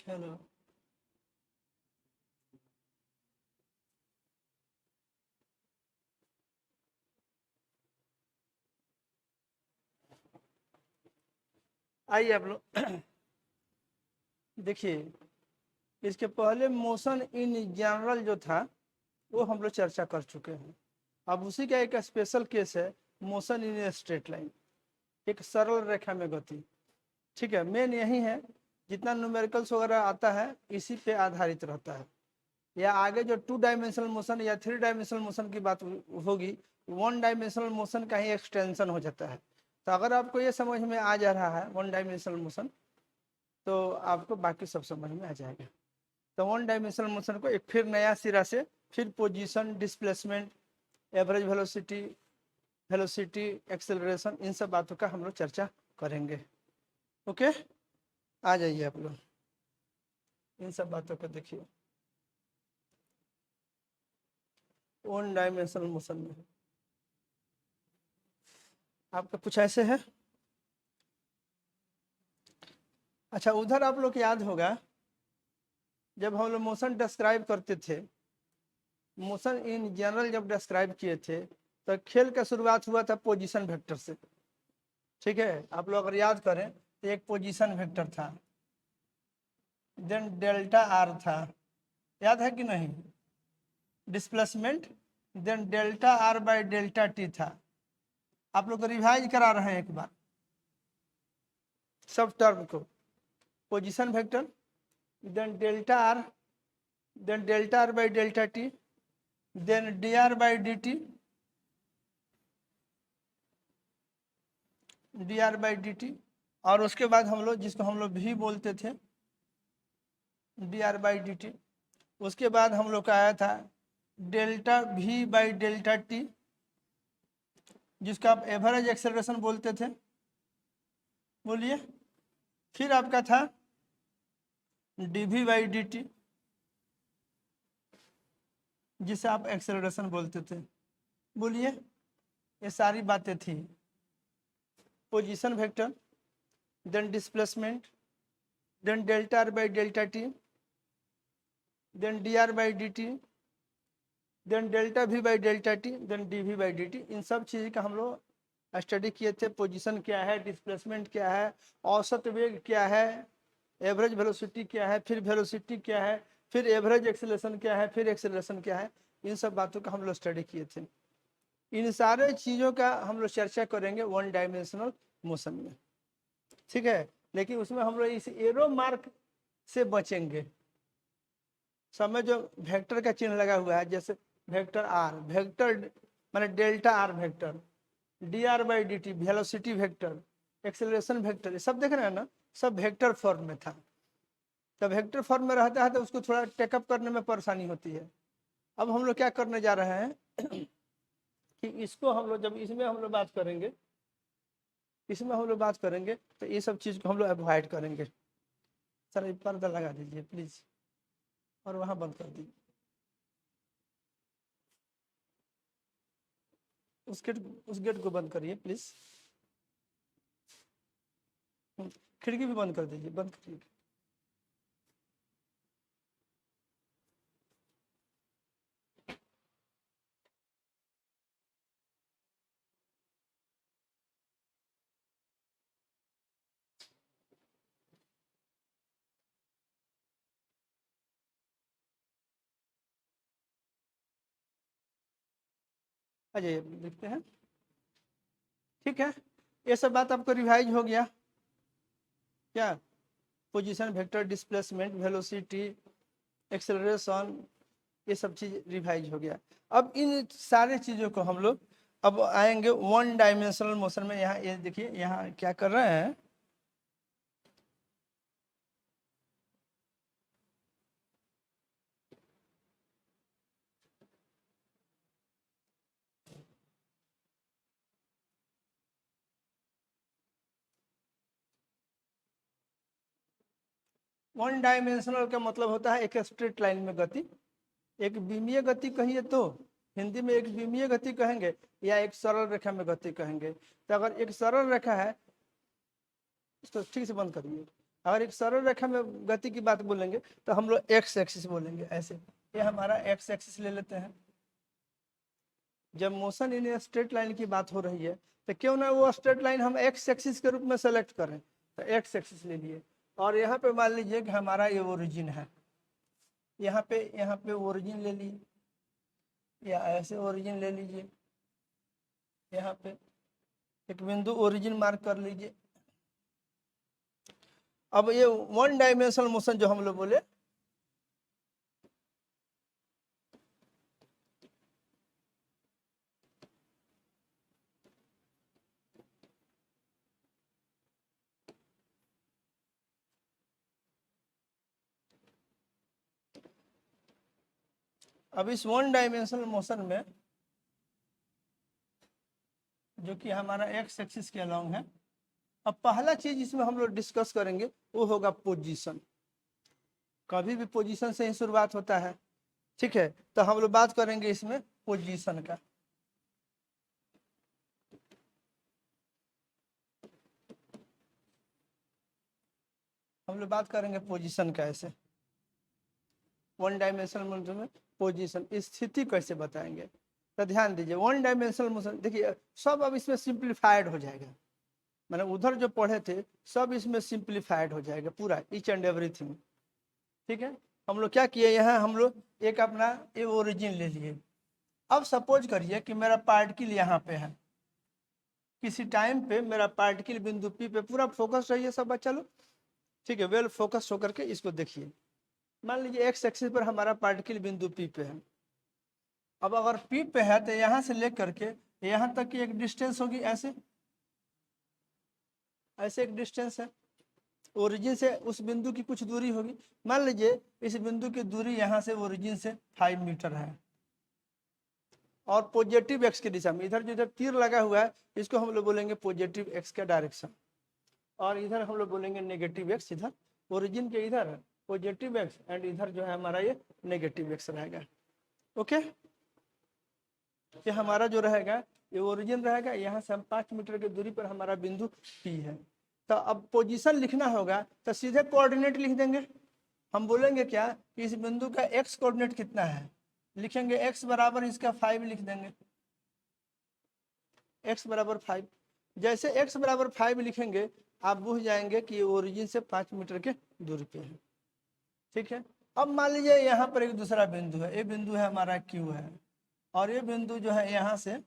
चलो आइए आप लोग देखिए, इसके पहले मोशन इन जनरल जो था वो हम लोग चर्चा कर चुके हैं। अब उसी का एक स्पेशल केस है मोशन इन स्ट्रेट लाइन, एक सरल रेखा में गति। ठीक है, मेन यही है, जितना न्यूमेरिकल्स वगैरह आता है इसी पे आधारित रहता है। या आगे जो 2 डायमेंशनल मोशन या 3 डायमेंशनल मोशन की बात होगी, 1 डायमेंशनल मोशन का ही एक्सटेंशन हो जाता है। तो अगर आपको ये समझ में आ जा रहा है 1 डायमेंशनल मोशन, तो आपको बाकी सब समझ में आ जाएगा। तो 1 डायमेंशनल मोशन को एक फिर नया सिरा से फिर position, displacement, average velocity, velocity, acceleration, इन सब बातों का हम लोग चर्चा करेंगे। ओके, आ जाइए आप लोग इन सब बातों को देखिए। 1 डायमेंशनल मोशन में आपका कुछ ऐसे है। अच्छा, उधर आप लोग याद होगा जब हम लोग मोशन डिस्क्राइब करते थे, मोशन इन जनरल जब डिस्क्राइब किए थे, तो खेल का शुरुआत हुआ था पोजीशन वेक्टर से। ठीक है, आप लोग अगर याद करें तो एक पोजीशन वेक्टर था, देन डेल्टा आर था, याद है कि नहीं? Displacement, then delta R by delta T था। आप लोग को रिवाइज करा रहे हैं एक बार सब टर्म को। Position vector, then delta R, then delta R by delta T, then D R by D T, D R by D T, और उसके बाद हम लोग जिसको हम लोग भी बोलते थे D R by D T. उसके बाद हम लोग का आया था delta V by delta T, जिसका आप एवरेज एक्सेलरेशन बोलते थे। बोलिए। फिर आपका था D V by D T, जिसे आप एक्सेलरेशन बोलते थे। बोलिए। ये सारी बातें थी। Position vector, then displacement, then delta R by delta T, then D R by D T, then delta V by delta T, then D V by D T. इन सब चीज़ का हम लोग स्टडी किए थे। पोजीशन क्या है, डिस्प्लेसमेंट क्या है, औसत वेग क्या है, एवरेज वेलोसिटी क्या है, फिर वेलोसिटी क्या है, फिर एवरेज एक्सेलरेशन क्या है, फिर एक्सेलरेशन क्या है। इन सब बातों का हम लोग स्टडी किए थे। इन सारे चीज़ों का हम लोग चर्चा करेंगे 1 डायमेंशनल मोशन में। ठीक है, लेकिन उसमें हम लोग इस एरो मार्क से बचेंगे। सब में जो वेक्टर का चिन्ह लगा हुआ है, जैसे वेक्टर आर, वेक्टर माने delta R vector, D R by D T velocity vector, acceleration vector, ये सब देख रहे हैं ना, सब वेक्टर फॉर्म में था। जब वेक्टर फॉर्म में रहता है तो उसको थोड़ा टेकअप करने में परेशानी होती है। अब हम लोग क्या करने जा रहे हैं कि इसको हम लोग जब इसमें हम लोग बात करेंगे, इसमें हम लोग बात करेंगे तो ये सब चीज़ को हम लोग अवॉइड करेंगे। सर पर्दा लगा दीजिए प्लीज़, और वहाँ बंद कर दीजिए। उस गेट को बंद करिए प्लीज़। खिड़की भी बंद कर दीजिए, बंद करिए। आ जाइए, देखते हैं। ठीक है, ये सब बात आपको रिवाइज हो गया क्या? Position vector, displacement, velocity, acceleration, ये सब चीज़ रिवाइज हो गया। अब इन सारे चीज़ों को हम लोग अब आएंगे 1 डायमेंशनल मोशन में। यहाँ ये देखिए, यहाँ क्या कर रहे हैं, वन डायमेंशनल का मतलब होता है एक स्ट्रेट लाइन में गति। एक विमीय गति कहिए तो हिंदी में एक विमीय गति कहेंगे, या एक सरल रेखा में गति कहेंगे। तो अगर एक सरल रेखा है, इसको ठीक से बंद करिए। अगर एक सरल रेखा में गति की बात बोलेंगे तो हम लोग एक्स एक्सिस बोलेंगे ऐसे। ये हमारा एक्स एक्सिस ले लेते हैं। जब मोशन इन स्ट्रेट लाइन की बात हो रही है तो क्यों ना वो स्ट्रेट लाइन हम एक्स एक्सिस के रूप में सेलेक्ट करें, तो एक्स एक्सिस ले लिए। और यहाँ पे मान लीजिए कि हमारा ये ओरिजिन है, यहाँ पे ओरिजिन ले लिए, या ऐसे ओरिजिन ले लीजिए। यहाँ पे एक बिंदु ओरिजिन मार्क कर लीजिए। अब ये वन डायमेंशनल मोशन जो हम लोग बोले, अब इस वन डायमेंशनल मोशन में जो कि हमारा एक्स एक्सिस के अलोंग है, अब पहला चीज इसमें हम लोग डिस्कस करेंगे वो होगा पोजीशन। कभी भी पोजीशन से ही शुरुआत होता है, ठीक है। तो हम लोग बात करेंगे इसमें पोजीशन का। हम लोग बात करेंगे पोजीशन का ऐसे, वन डायमेंशनल मोशन में पोजीशन स्थिति कैसे बताएंगे। तो ध्यान दीजिए, वन डायमेंशनल मोशन देखिए सब अब इसमें सिंप्लीफाइड हो जाएगा, मैंने उधर जो पढ़े थे सब इसमें सिंप्लीफाइड हो जाएगा पूरा, ईच एंड एवरीथिंग, ठीक है। हम लोग क्या किए, यहाँ हम लोग एक अपना ये ओरिजिन ले लिए। अब सपोज करिए कि मेरा पार्टिकल यहाँ पे है, किसी टाइम पे मेरा पार्टिकल बिंदु पी पे, पूरा फोकस रहिए सब बच्चा लोग, ठीक है, वेल फोकस होकर के इसको देखिए। मान लीजिए एक्स एक्सिस पर हमारा पार्टिकल बिंदु पी पे है। अब अगर पी पे है तो यहाँ से लेकर के यहाँ तक की एक डिस्टेंस होगी, ऐसे ऐसे एक डिस्टेंस है। ओरिजिन से उस बिंदु की कुछ दूरी होगी, मान लीजिए इस बिंदु की दूरी यहाँ से ओरिजिन से 5 मीटर है। और पॉजिटिव एक्स की दिशा में, इधर जो इधर तीर लगा हुआ है इसको हम लोग बोलेंगे पॉजिटिव एक्स का डायरेक्शन, और इधर हम लोग बोलेंगे नेगेटिव एक्स। इधर ओरिजिन के इधर पॉजिटिव एक्स एंड इधर जो है हमारा ये नेगेटिव एक्स रहेगा। ओके, ये हमारा जो रहेगा ये ओरिजिन रहेगा, यहाँ से हम 5 मीटर की दूरी पर हमारा बिंदु पी है। तो अब पोजीशन लिखना होगा तो सीधे कोऑर्डिनेट लिख देंगे। हम बोलेंगे क्या कि इस बिंदु का एक्स कोऑर्डिनेट कितना है, लिखेंगे एक्स बराबर इसका 5 लिख देंगे, एक्स बराबर 5। जैसे एक्स बराबर 5 लिखेंगे आप बुझ जाएंगे कि ओरिजिन से 5 मीटर के दूरी पे है, ठीक है। अब मान लीजिए यहाँ पर एक दूसरा बिंदु है, ये बिंदु है हमारा क्यू है, और ये बिंदु जो है यहाँ से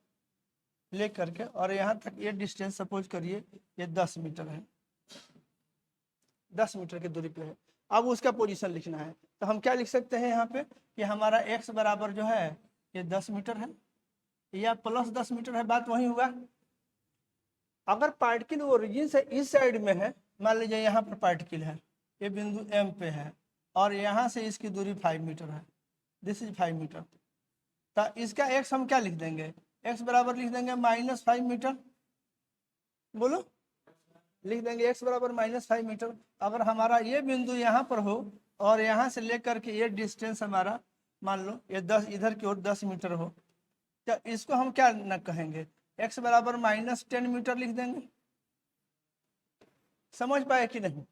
ले करके और यहाँ तक ये डिस्टेंस सपोज करिए ये 10 मीटर है, 10 मीटर की दूरी पे है। अब उसका पोजीशन लिखना है तो हम क्या लिख सकते हैं यहाँ पे कि हमारा एक्स बराबर जो है ये 10 मीटर है या प्लस 10 मीटर है, बात वही हुआ। अगर पार्टिकल ओरिजिन से इस साइड में है, मान लीजिए यहाँ पर पार्टिकल है, ये बिंदु एम पे है और यहाँ से इसकी दूरी 5 मीटर है, दिस इज 5 मीटर। तो इसका एक्स हम क्या लिख देंगे, एक्स बराबर लिख देंगे -5 मीटर, बोलो लिख देंगे एक्स बराबर -5 मीटर। अगर हमारा ये बिंदु यहाँ पर हो और यहाँ से लेकर के ये डिस्टेंस हमारा मान लो ये 10 इधर की ओर 10 मीटर हो, तो इसको हम क्या न कहेंगे, एक्स बराबर -10 मीटर लिख देंगे। समझ पाए कि नहीं।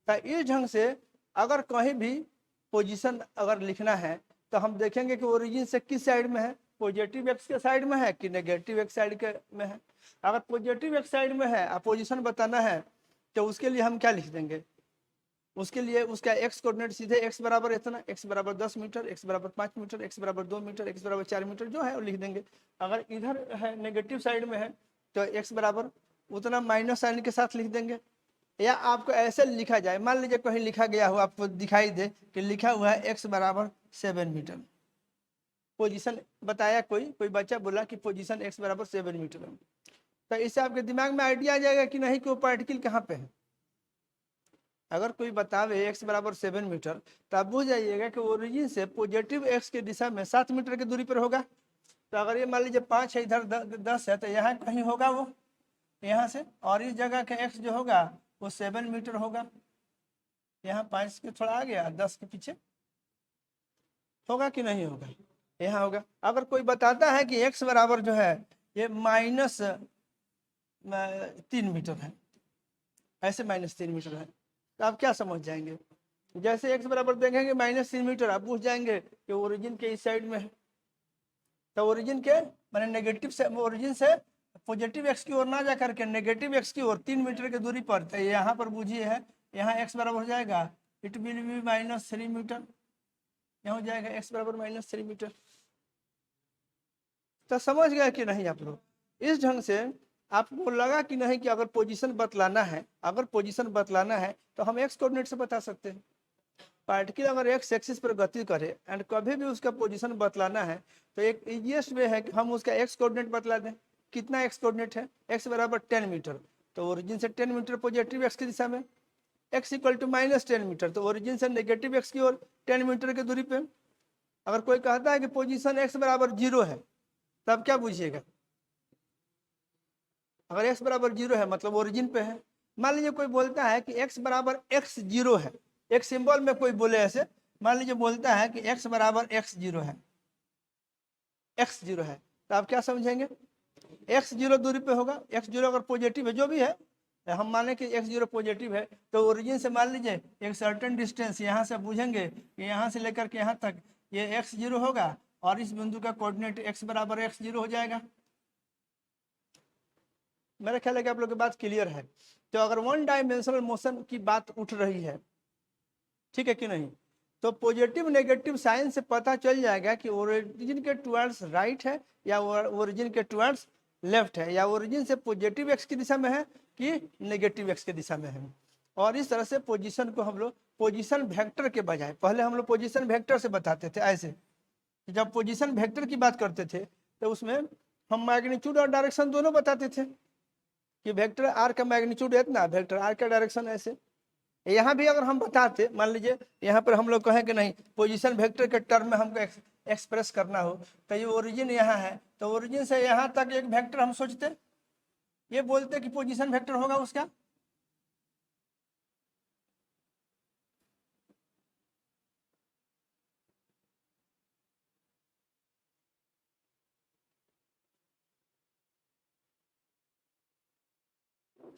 तो इस ढंग से अगर कहीं भी पोजीशन अगर लिखना है तो हम देखेंगे कि ओरिजिन से किस साइड में है, पॉजिटिव एक्स के साइड में है कि नेगेटिव एक्स साइड के में है। अगर पॉजिटिव एक्स साइड में है और पोजीशन बताना है तो उसके लिए हम क्या लिख देंगे, उसके लिए उसका एक्स कोऑर्डिनेट सीधे एक्स बराबर इतना, एक्स बराबर 10 मीटर, एक्स बराबर 5 मीटर, एक्स बराबर 2 मीटर, एक्स बराबर 4 मीटर जो है वो लिख देंगे। अगर इधर है नेगेटिव साइड में है तो एक्स बराबर उतना माइनस साइन के साथ लिख देंगे। या आपको ऐसे लिखा जाए, मान लीजिए कहीं लिखा गया हो आपको दिखाई दे कि लिखा हुआ है एक्स बराबर 7 मीटर, पोजीशन बताया कोई बच्चा बोला कि पोजीशन एक्स बराबर 7 मीटर है, तो इससे आपके दिमाग में आइडिया आ जाएगा कि नहीं कि वो पार्टिकल कहाँ पे है। अगर कोई बतावे एक्स बराबर 7 मीटर तो आप बुझ जाइएगा कि ओरिजिन से पॉजिटिव एक्स की दिशा में 7 मीटर की दूरी पर होगा। तो अगर ये मान लीजिए 5 है, इधर 10 है, तो यहाँ कहीं होगा वो यहाँ से, और इस जगह का एक्स जो होगा वो 7 मीटर होगा। यहाँ 5 के थोड़ा आ गया, 10 के पीछे होगा कि नहीं होगा, यहाँ होगा। अगर कोई बताता है कि एक्स बराबर जो है ये -3 मीटर है, ऐसे -3 मीटर है, तो आप क्या समझ जाएंगे, जैसे एक्स बराबर देखेंगे -3 मीटर, आप पूछ जाएंगे कि ओरिजिन के इस साइड में है, तो ओरिजिन के मैंने नेगेटिव से, ओरिजिन से पॉजिटिव एक्स की ओर ना जा करके नेगेटिव एक्स की ओर 3 मीटर की दूरी पर, तो यहाँ पर बूझिए है, यहाँ एक्स बराबर हो जाएगा इट विल बी -3 मीटर, यहाँ हो जाएगा एक्स बराबर -3 मीटर। तो समझ गए कि नहीं आप लोग? इस ढंग से आपको लगा कि नहीं कि अगर पोजीशन बतलाना है, अगर पोजीशन बतलाना है तो हम एक्स कोऑर्डिनेट से बता सकते हैं। पार्टिकल अगर एक्स एक्सिस पर गति करे एंड कभी भी उसका पोजीशन बतलाना है तो एक इजीएस्ट वे है कि हम उसका एक्स कोऑर्डिनेट बतला दें। कितना एक्स कोऑर्डिनेट है? एक्स बराबर 10 मीटर, तो ओरिजिन से 10 मीटर पॉजिटिव एक्स की दिशा में, एक्स इक्वल टू -10 मीटर, तो ओरिजिन से नेगेटिव एक्स की ओर 10 मीटर की दूरी पे। अगर कोई कहता है कि पोजीशन एक्स बराबर 0 है, तब क्या पूछिएगा? अगर एक्स बराबर 0 है मतलब ओरिजिन पे है। मान लीजिए कोई बोलता है कि एक्स बराबर x0 है, एक सिंबल में कोई बोले ऐसे, मान लीजिए बोलता है कि एक्स बराबर x0 है, x0 है, तो आप क्या समझेंगे? x0 दूरी पे होगा, x0 अगर पॉजिटिव है, जो भी है, हम माने कि x0 पॉजिटिव है, तो ओरिजिन से मान लीजिए एक सर्टेन डिस्टेंस यहाँ से बूझेंगे कि यहाँ से लेकर के यहाँ तक ये x0 होगा और इस बिंदु का कोऑर्डिनेट x बराबर x0 हो जाएगा। मेरा ख्याल है कि आप लोग की बात क्लियर है। तो अगर वन डायमेंशनल मोशन की बात उठ रही है, ठीक है कि नहीं, तो पॉजिटिव नेगेटिव साइन से पता चल जाएगा कि ओरिजिन के टुवर्ड्स राइट है या ओरिजिन के टुवर्ड्स लेफ्ट है, या ओरिजिन से पॉजिटिव एक्स की दिशा में है कि नेगेटिव एक्स की दिशा में है। और इस तरह से पोजीशन को हम लोग पोजीशन वेक्टर के बजाय, पहले हम लोग पोजीशन वेक्टर से बताते थे ऐसे, जब पोजीशन वेक्टर की बात करते थे तो उसमें हम मैग्नीट्यूड और डायरेक्शन दोनों बताते थे कि वेक्टर आर का मैग्नीट्यूड इतना, वेक्टर आर का डायरेक्शन ऐसे। यहाँ भी अगर हम बताते, मान लीजिए यहाँ पर हम लोग कहें कि नहीं पोजीशन वेक्टर के टर्म में हमको एक्सप्रेस करना हो, तो ये ओरिजिन यहाँ है, तो ओरिजिन से यहाँ तक एक वेक्टर हम सोचते, ये बोलते कि पोजीशन वेक्टर होगा उसका।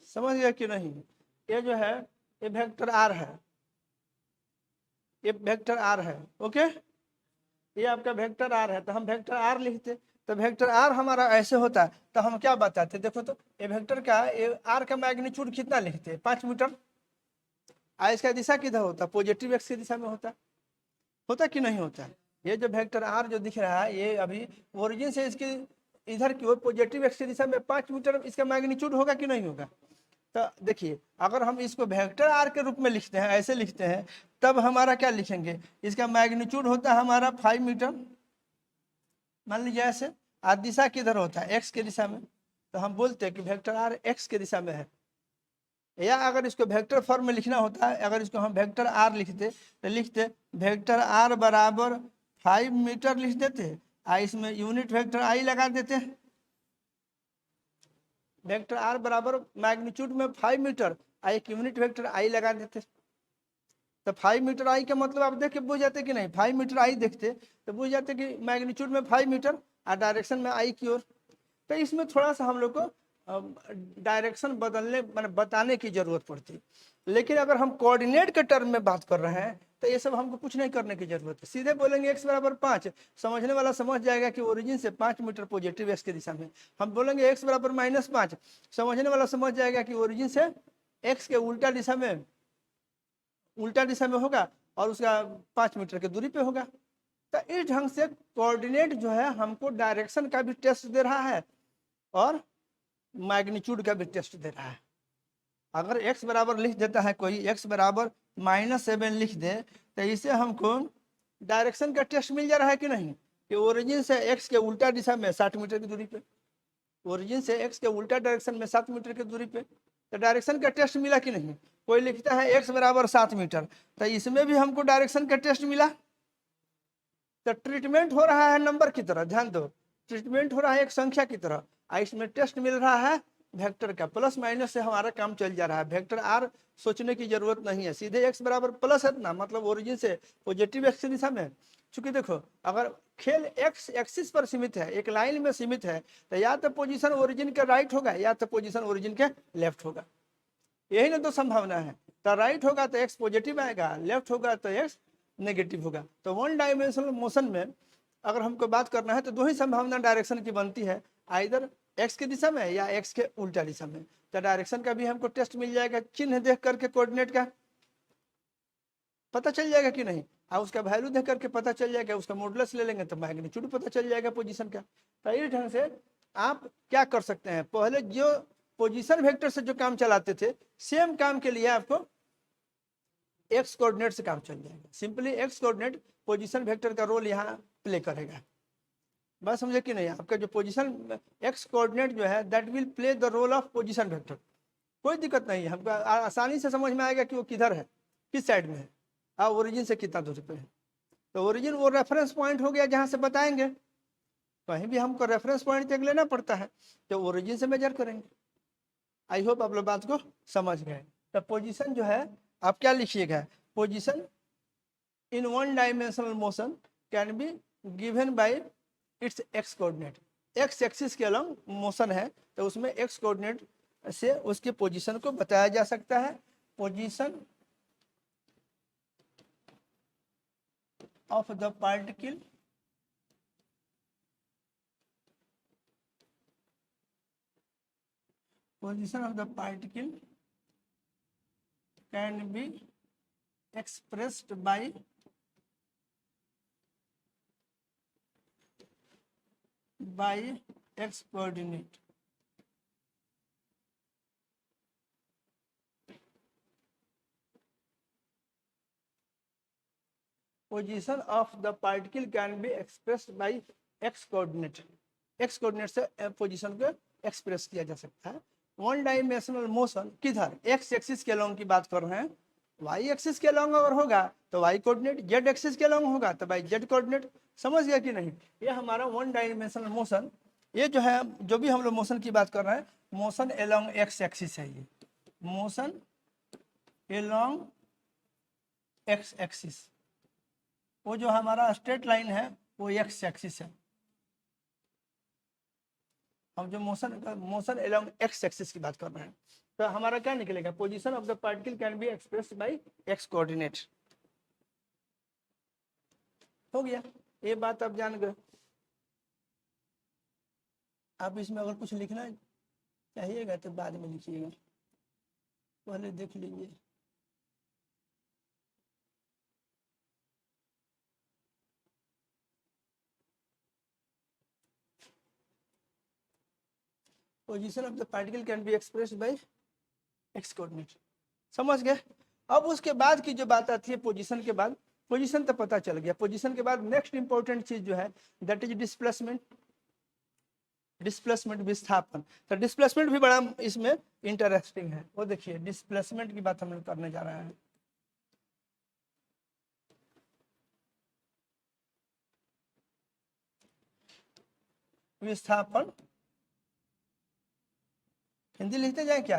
समझ गया कि नहीं? ये जो है ये वेक्टर आर है, ये वेक्टर आर है, ओके, ये आपका वेक्टर आर है, तो हम वेक्टर आर लिखते, तो वेक्टर आर हमारा ऐसे होता है, तो हम क्या बताते, देखो तो ये वेक्टर का ये आर का मैग्नीट्यूड कितना लिखते हैं? 5 मीटर। इसका दिशा किधर होता? पॉजिटिव एक्स की दिशा में होता कि नहीं होता? ये जो वेक्टर आर जो दिख रहा है ये अभी ओरिजिन से इसकी इधर की ओर पॉजिटिव एक्स की दिशा में 5 मीटर इसका मैग्नीट्यूड होगा कि नहीं होगा? तो देखिए अगर हम इसको वेक्टर आर के रूप में लिखते हैं, ऐसे लिखते हैं, तब हमारा क्या लिखेंगे? इसका मैग्नीट्यूड होता है हमारा 5 मीटर, मान लीजिए ऐसे। और दिशा किधर होता है? एक्स की दिशा में, तो हम बोलते हैं कि वेक्टर आर एक्स की दिशा में है। या अगर इसको वेक्टर फॉर्म में लिखना होता है, अगर इसको हम वेक्टर आर लिखते तो लिखते वेक्टर आर बराबर 5 मीटर लिख देते, इसमें यूनिट वेक्टर आई लगा देते। वेक्टर आर बराबर मैग्नीट्यूड में 5 मीटर, एक यूनिट वेक्टर आई लगा देते, तो 5 मीटर आई का मतलब आप देख के बुझ जाते कि नहीं, 5 मीटर आई देखते तो बुझ जाते कि मैग्नीट्यूड में 5 मीटर और डायरेक्शन में आई की ओर। तो इसमें थोड़ा सा हम लोग को डायरेक्शन बदलने मतलब बताने की जरूरत पड़ती। लेकिन अगर हम कोऑर्डिनेट के टर्म में बात कर रहे हैं तो ये सब हमको कुछ नहीं करने की जरूरत है, सीधे बोलेंगे एक्स बराबर 5, समझने वाला समझ जाएगा कि ओरिजिन से 5 मीटर पॉजिटिव एक्स की दिशा में। हम बोलेंगे एक्स बराबर -5, समझने वाला समझ जाएगा कि ओरिजिन से एक्स के उल्टा दिशा में होगा और उसका 5 मीटर की दूरी पे होगा। तो इस ढंग से कोऑर्डिनेट जो है हमको डायरेक्शन का भी टेस्ट दे रहा है और मैग्नीट्यूड का भी टेस्ट दे रहा है। अगर x बराबर लिख देता है कोई, x बराबर -7 लिख दे, तो इसे हमको डायरेक्शन का टेस्ट मिल जा रहा है कि नहीं, कि ओरिजिन से x के उल्टा दिशा में 60 मीटर की दूरी पे, ओरिजिन से x के उल्टा डायरेक्शन में 7 मीटर की दूरी पे, तो डायरेक्शन का टेस्ट मिला कि नहीं? कोई लिखता है x बराबर 7 मीटर, तो इसमें भी हमको डायरेक्शन का टेस्ट मिला। तो ट्रीटमेंट हो रहा है नंबर की तरह, ध्यान दो, ट्रीटमेंट हो रहा है एक संख्या की तरह, इसमें टेस्ट मिल रहा है वेक्टर का, प्लस माइनस से हमारा काम चल जा रहा है। वेक्टर आर सोचने की जरूरत नहीं है, सीधे एक्स बराबर प्लस है ना, मतलब ओरिजिन से पॉजिटिव एक्स की दिशा में। चूंकि देखो अगर खेल एक्स एक्सिस पर सीमित है, एक लाइन में सीमित है, तो या तो पोजीशन ओरिजिन के राइट होगा या तो पोजीशन ओरिजिन के लेफ्ट होगा, यही ना तो संभावना है। तो राइट होगा तो एक्स पॉजिटिव आएगा, लेफ्ट होगा तो एक्स नेगेटिव होगा। तो वन डायमेंशनल मोशन में अगर हमको बात करना है तो दो ही संभावना डायरेक्शन की बनती है, आइदर एक्स की दिशा में या एक्स के उल्टा दिशा में। तो डायरेक्शन का भी हमको टेस्ट मिल जाएगा, चिन्ह देख करके कोऑर्डिनेट का पता चल जाएगा कि नहीं, और उसका वैल्यू देख करके पता चल जाएगा, उसका मॉडुलस ले लेंगे तो मैग्नीट्यूड पता चल जाएगा पोजीशन का। तो इस ढंग से आप क्या कर सकते हैं, पहले जो पोजीशन वेक्टर से जो काम चलाते थे सेम काम के लिए आपको एक्स कोऑर्डिनेट से काम चल जाएगा। Simply x coordinate position vector का रोल यहाँ प्ले करेगा। बस समझे कि नहीं, आपका जो पोजीशन एक्स कोऑर्डिनेट जो है that will play the role of position vector. कोई दिक्कत नहीं है, हमको आसानी से समझ में आएगा कि वो किधर है, किस साइड में है, और ओरिजिन से कितना दूरी पे है। तो ओरिजिन वो रेफरेंस पॉइंट हो गया जहाँ से बताएंगे, कहीं भी हमको रेफरेंस पॉइंट तक लेना पड़ता है तो ओरिजिन से मेजर करेंगे। आई होप आप लोग बात को समझ गए। तो पोजीशन जो है आप क्या लिखिएगा, position in one dimensional motion can be given by it's x coordinate. X axis के अलॉन्ग मोशन है तो उसमें एक्स कोऑर्डिनेट से उसके पोजीशन को बताया जा सकता है। Position of the particle position of the particle can be expressed by x coordinate। position of the particle can be expressed by x coordinate। x coordinate से पोजीशन को एक्सप्रेस किया जा सकता है। वन डायमेंशनल मोशन किधर, x axis के long की बात कर रहे हैं, वाई एक्सिस के लॉन्ग अगर होगा तो वाई कोऑर्डिनेट, जेड एक्सिस के लॉन्ग होगा तो भाई जेड कोऑर्डिनेट। समझ गया कि नहीं, ये हमारा वन डायमेंशनल मोशन, ये जो है जो भी हम लोग मोशन की बात कर रहे हैं मोशन एलॉन्ग एक्स एक्सिस है, ये मोशन एलॉन्ग एक्स एक्सिस। वो जो हमारा स्ट्रेट लाइन है वो एक्स एक्सिस है। हम जो मोशन एलॉन्ग एक्स एक्सिस की बात कर रहे हैं तो हमारा क्या निकलेगा, position of the particle can be expressed by x coordinate. हो गया, ये बात आप जान गए। आप इसमें अगर कुछ लिखना चाहिएगा तो बाद में लिखिएगा, पहले देख लीजिए। Position of the particle can be expressed by x coordinate. समझ गए। अब उसके बाद की जो बात आती है पोजीशन के बाद, पोजीशन तो पता चल गया, पोजीशन के बाद नेक्स्ट इंपॉर्टेंट चीज जो है दैट इज डिस्प्लेसमेंट। डिस्प्लेसमेंट विस्थापन। तो डिस्प्लेसमेंट भी बड़ा इसमें इंटरेस्टिंग है। वो देखिए डिस्प्लेसमेंट की बात हम लोग करने जा रहे हैं। विस्थापन हिंदी लिखते जाए क्या,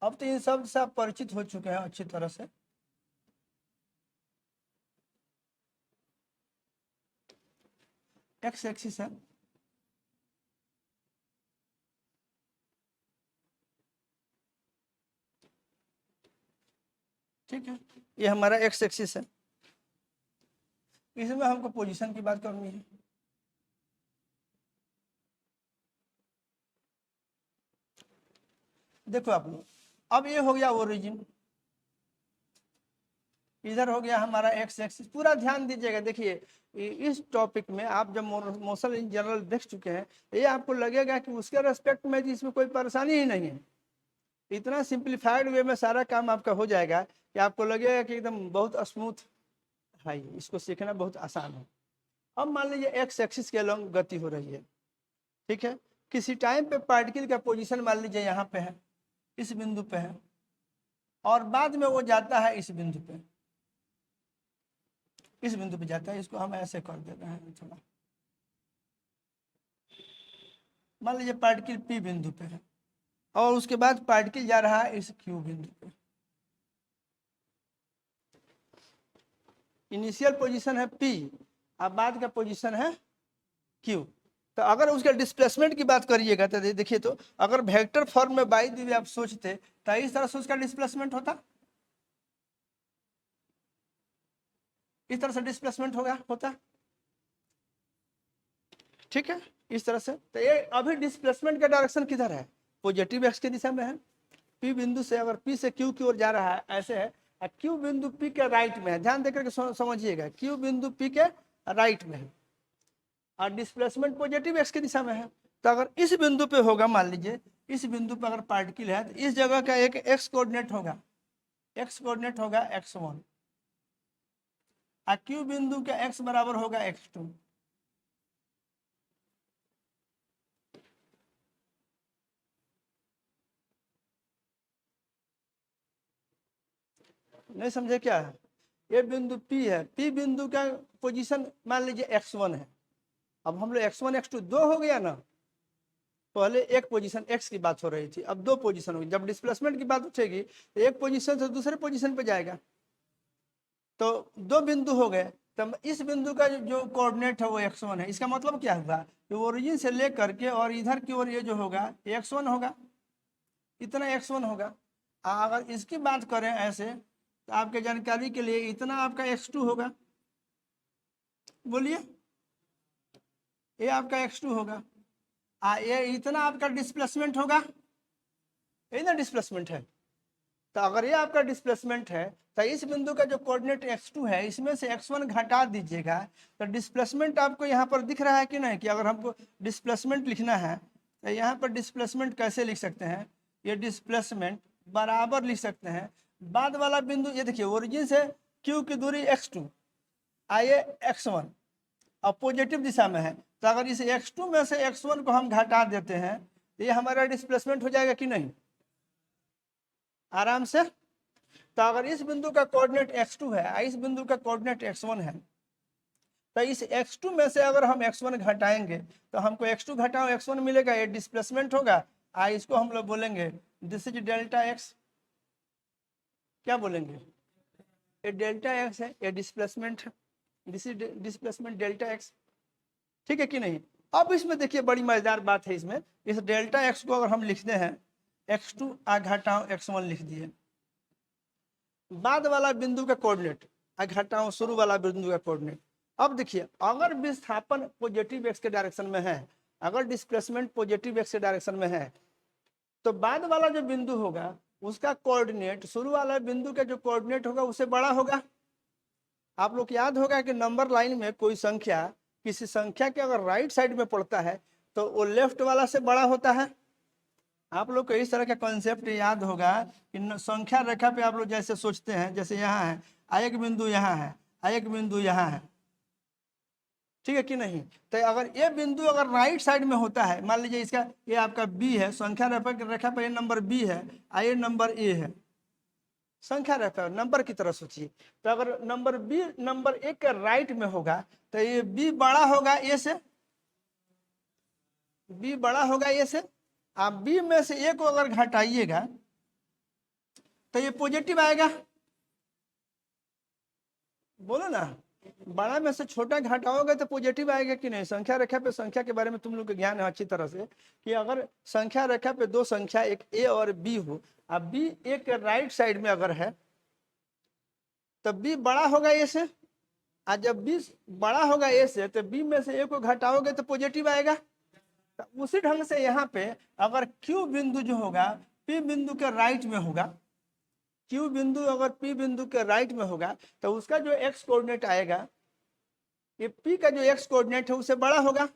अब तो इन शब्द से आप परिचित हो चुके हैं अच्छी तरह से। एक्स एक्सिस है, ठीक है, ये हमारा एक्स एक्सिस है, इसमें हमको पोजीशन की बात करनी है। देखो आप लोग, अब ये हो गया ओरिजिन, इधर हो गया हमारा एक्स एक्सिस। पूरा ध्यान दीजिएगा, देखिए इस टॉपिक में आप जब मोशन इन जनरल देख चुके हैं ये आपको लगेगा कि उसके रेस्पेक्ट में इसमें कोई परेशानी ही नहीं है। इतना सिंप्लीफाइड वे में सारा काम आपका हो जाएगा कि आपको लगेगा कि एकदम बहुत स्मूथ है, इसको सीखना बहुत आसान है। अब मान लीजिए एक्स एक्सिस के अलॉन्ग गति हो रही है, ठीक है, किसी टाइम पे पार्टिकल का पोजीशन मान लीजिए यहाँ पे है, इस बिंदु पे है, और बाद में वो जाता है इस बिंदु पे, इस बिंदु पे जाता है। इसको हम ऐसे कर देते हैं थोड़ा, मान लीजिए पार्टिकल पी बिंदु पे है और उसके बाद पार्टिकल जा रहा है इस क्यू बिंदु पे। इनिशियल पोजीशन है पी और बाद का पोजीशन है क्यू। तो अगर उसके डिस्प्लेसमेंट की बात करिएगा तो देखिए, तो अगर वेक्टर फॉर्म में बाई दी आप सोचते तो इस तरह से उसका डिस्प्लेसमेंट होता, इस तरह से डिस्प्लेसमेंट होता। ठीक है, इस तरह से। तो ये अभी डिस्प्लेसमेंट का डायरेक्शन किधर है? पॉजिटिव एक्स की दिशा में है। पी बिंदु से अगर पी से क्यू की ओर जा रहा है, ऐसे है, और क्यू बिंदु पी के राइट में है, ध्यान देकर के समझिएगा, क्यू बिंदु पी के राइट में है और डिस्प्लेसमेंट पॉजिटिव एक्स की दिशा में है। तो अगर इस बिंदु पे होगा, मान लीजिए इस बिंदु पर अगर पार्टिकल है, तो इस जगह का एक एक्स कोऑर्डिनेट होगा, एक्स कोऑर्डिनेट होगा x1, और क्यू बिंदु का x बराबर होगा x2। नहीं समझे क्या है? ये बिंदु P है, P बिंदु का पोजीशन मान लीजिए x1 है। अब हम लोग x1 x2 दो हो गया ना, पहले एक पोजीशन x की बात हो रही थी, अब दो पोजीशन होगी। जब डिस्प्लेसमेंट की बात उठेगी तो एक पोजीशन से दूसरे पोजीशन पे जाएगा, तो दो बिंदु हो गए। तब इस बिंदु का जो कोऑर्डिनेट है वो x1 है। इसका मतलब क्या हुआ कि ओरिजिन से लेकर के और इधर की ओर ये जो होगा x1 होगा, इतना x1 होगा। अगर इसकी बात करें ऐसे, तो आपके जानकारी के लिए इतना आपका x2 होगा, बोलिए, ये आपका x2 होगा। ये इतना आपका डिस्प्लेसमेंट होगा, यही ना डिस्प्लेसमेंट है। तो अगर ये आपका डिस्प्लेसमेंट है, तो इस बिंदु का जो कोऑर्डिनेट x2 है, इसमें से x1 घटा दीजिएगा, तो डिस्प्लेसमेंट आपको यहाँ पर दिख रहा है कि नहीं? कि अगर हमको डिस्प्लेसमेंट लिखना है, तो यहाँ पर डिस्प्लेसमेंट कैसे लिख सकते हैं? ये डिस्प्लेसमेंट बराबर लिख सकते हैं, बाद वाला बिंदु, ये देखिए ओरिजिन से q की दूरी x2, आइए x1 अब पॉजिटिव दिशा में है, तो अगर इस x2 में से x1 को हम घटा देते हैं, तो ये हमारा डिस्प्लेसमेंट हो जाएगा कि नहीं? आराम से। तो अगर इस बिंदु का कोऑर्डिनेट x2 है, इस बिंदु का कोऑर्डिनेट x1 है, तो इस x2 में से अगर हम x1 घटाएंगे, तो हमको x2 घटाओ x1 मिलेगा, ये डिस्प्लेसमेंट होगा। इसको हम लोग बोलेंगे दिस इज डेल्टा x। क्या बोलेंगे? ये डेल्टा x है, ये डिस्प्लेसमेंट है, this is displacement delta x। ठीक है कि नहीं? अब इसमें देखिए बड़ी मजेदार बात है, इसमें इस डेल्टा x को अगर हम लिखते हैं x2 घटाओ x1 लिख दिए, बाद वाला बिंदु का कोऑर्डिनेट घटाओ शुरू वाला बिंदु का कोऑर्डिनेट। अब देखिए अगर विस्थापन पॉजिटिव एक्स के डायरेक्शन में है, अगर डिस्प्लेसमेंट पॉजिटिव एक्स के डायरेक्शन में है, तो बाद वाला जो बिंदु होगा उसका कोऑर्डिनेट शुरू वाला बिंदु का जो कोऑर्डिनेट होगा उससे बड़ा होगा। आप लोग याद होगा कि नंबर लाइन में कोई संख्या किसी संख्या के अगर राइट साइड में पड़ता है, तो वो लेफ्ट वाला से बड़ा होता है। आप लोग को इस तरह का कॉन्सेप्ट याद होगा कि संख्या रेखा पे आप लोग जैसे सोचते हैं, जैसे यहाँ है, एक बिंदु यहाँ है, एक बिंदु यहाँ है, ठीक है कि नहीं? तो अगर ये बिंदु अगर राइट साइड में होता है, मान लीजिए इसका ये आपका बी है, संख्या रेखा पर ये नंबर बी है, ये नंबर ए है, संख्या रेखा नंबर की तरह सोचिए। तो अगर नंबर बी नंबर ए के राइट में होगा, तो ये बी बड़ा होगा ए से, बी बड़ा होगा ए से। आप बी में से ए को अगर घटाइएगा तो ये पॉजिटिव आएगा, बोलो ना। बड़ा में से छोटा घटाओगे तो पॉजिटिव आएगा कि नहीं? संख्या रेखा पे संख्या के बारे में तुम लोग को ज्ञान है अच्छी तरह से, कि अगर संख्या रेखा पे दो संख्या एक ए और बी हो, अब बी ए के राइट साइड में अगर है, तो बी बड़ा होगा ए से, और जब बी बड़ा होगा ए से, तो बी में से ए को घटाओगे तो पॉजिटिव आएगा। तो उसी ढंग से यहाँ पे अगर क्यू बिंदु जो होगा पी बिंदु के राइट में होगा, क्यू बिंदु अगर पी बिंदु के राइट में होगा, तो उसका जो एक्स कोऑर्डिनेट आएगा, ये पी का जो एक्स कोऑर्डिनेट है उससे बड़ा होगा।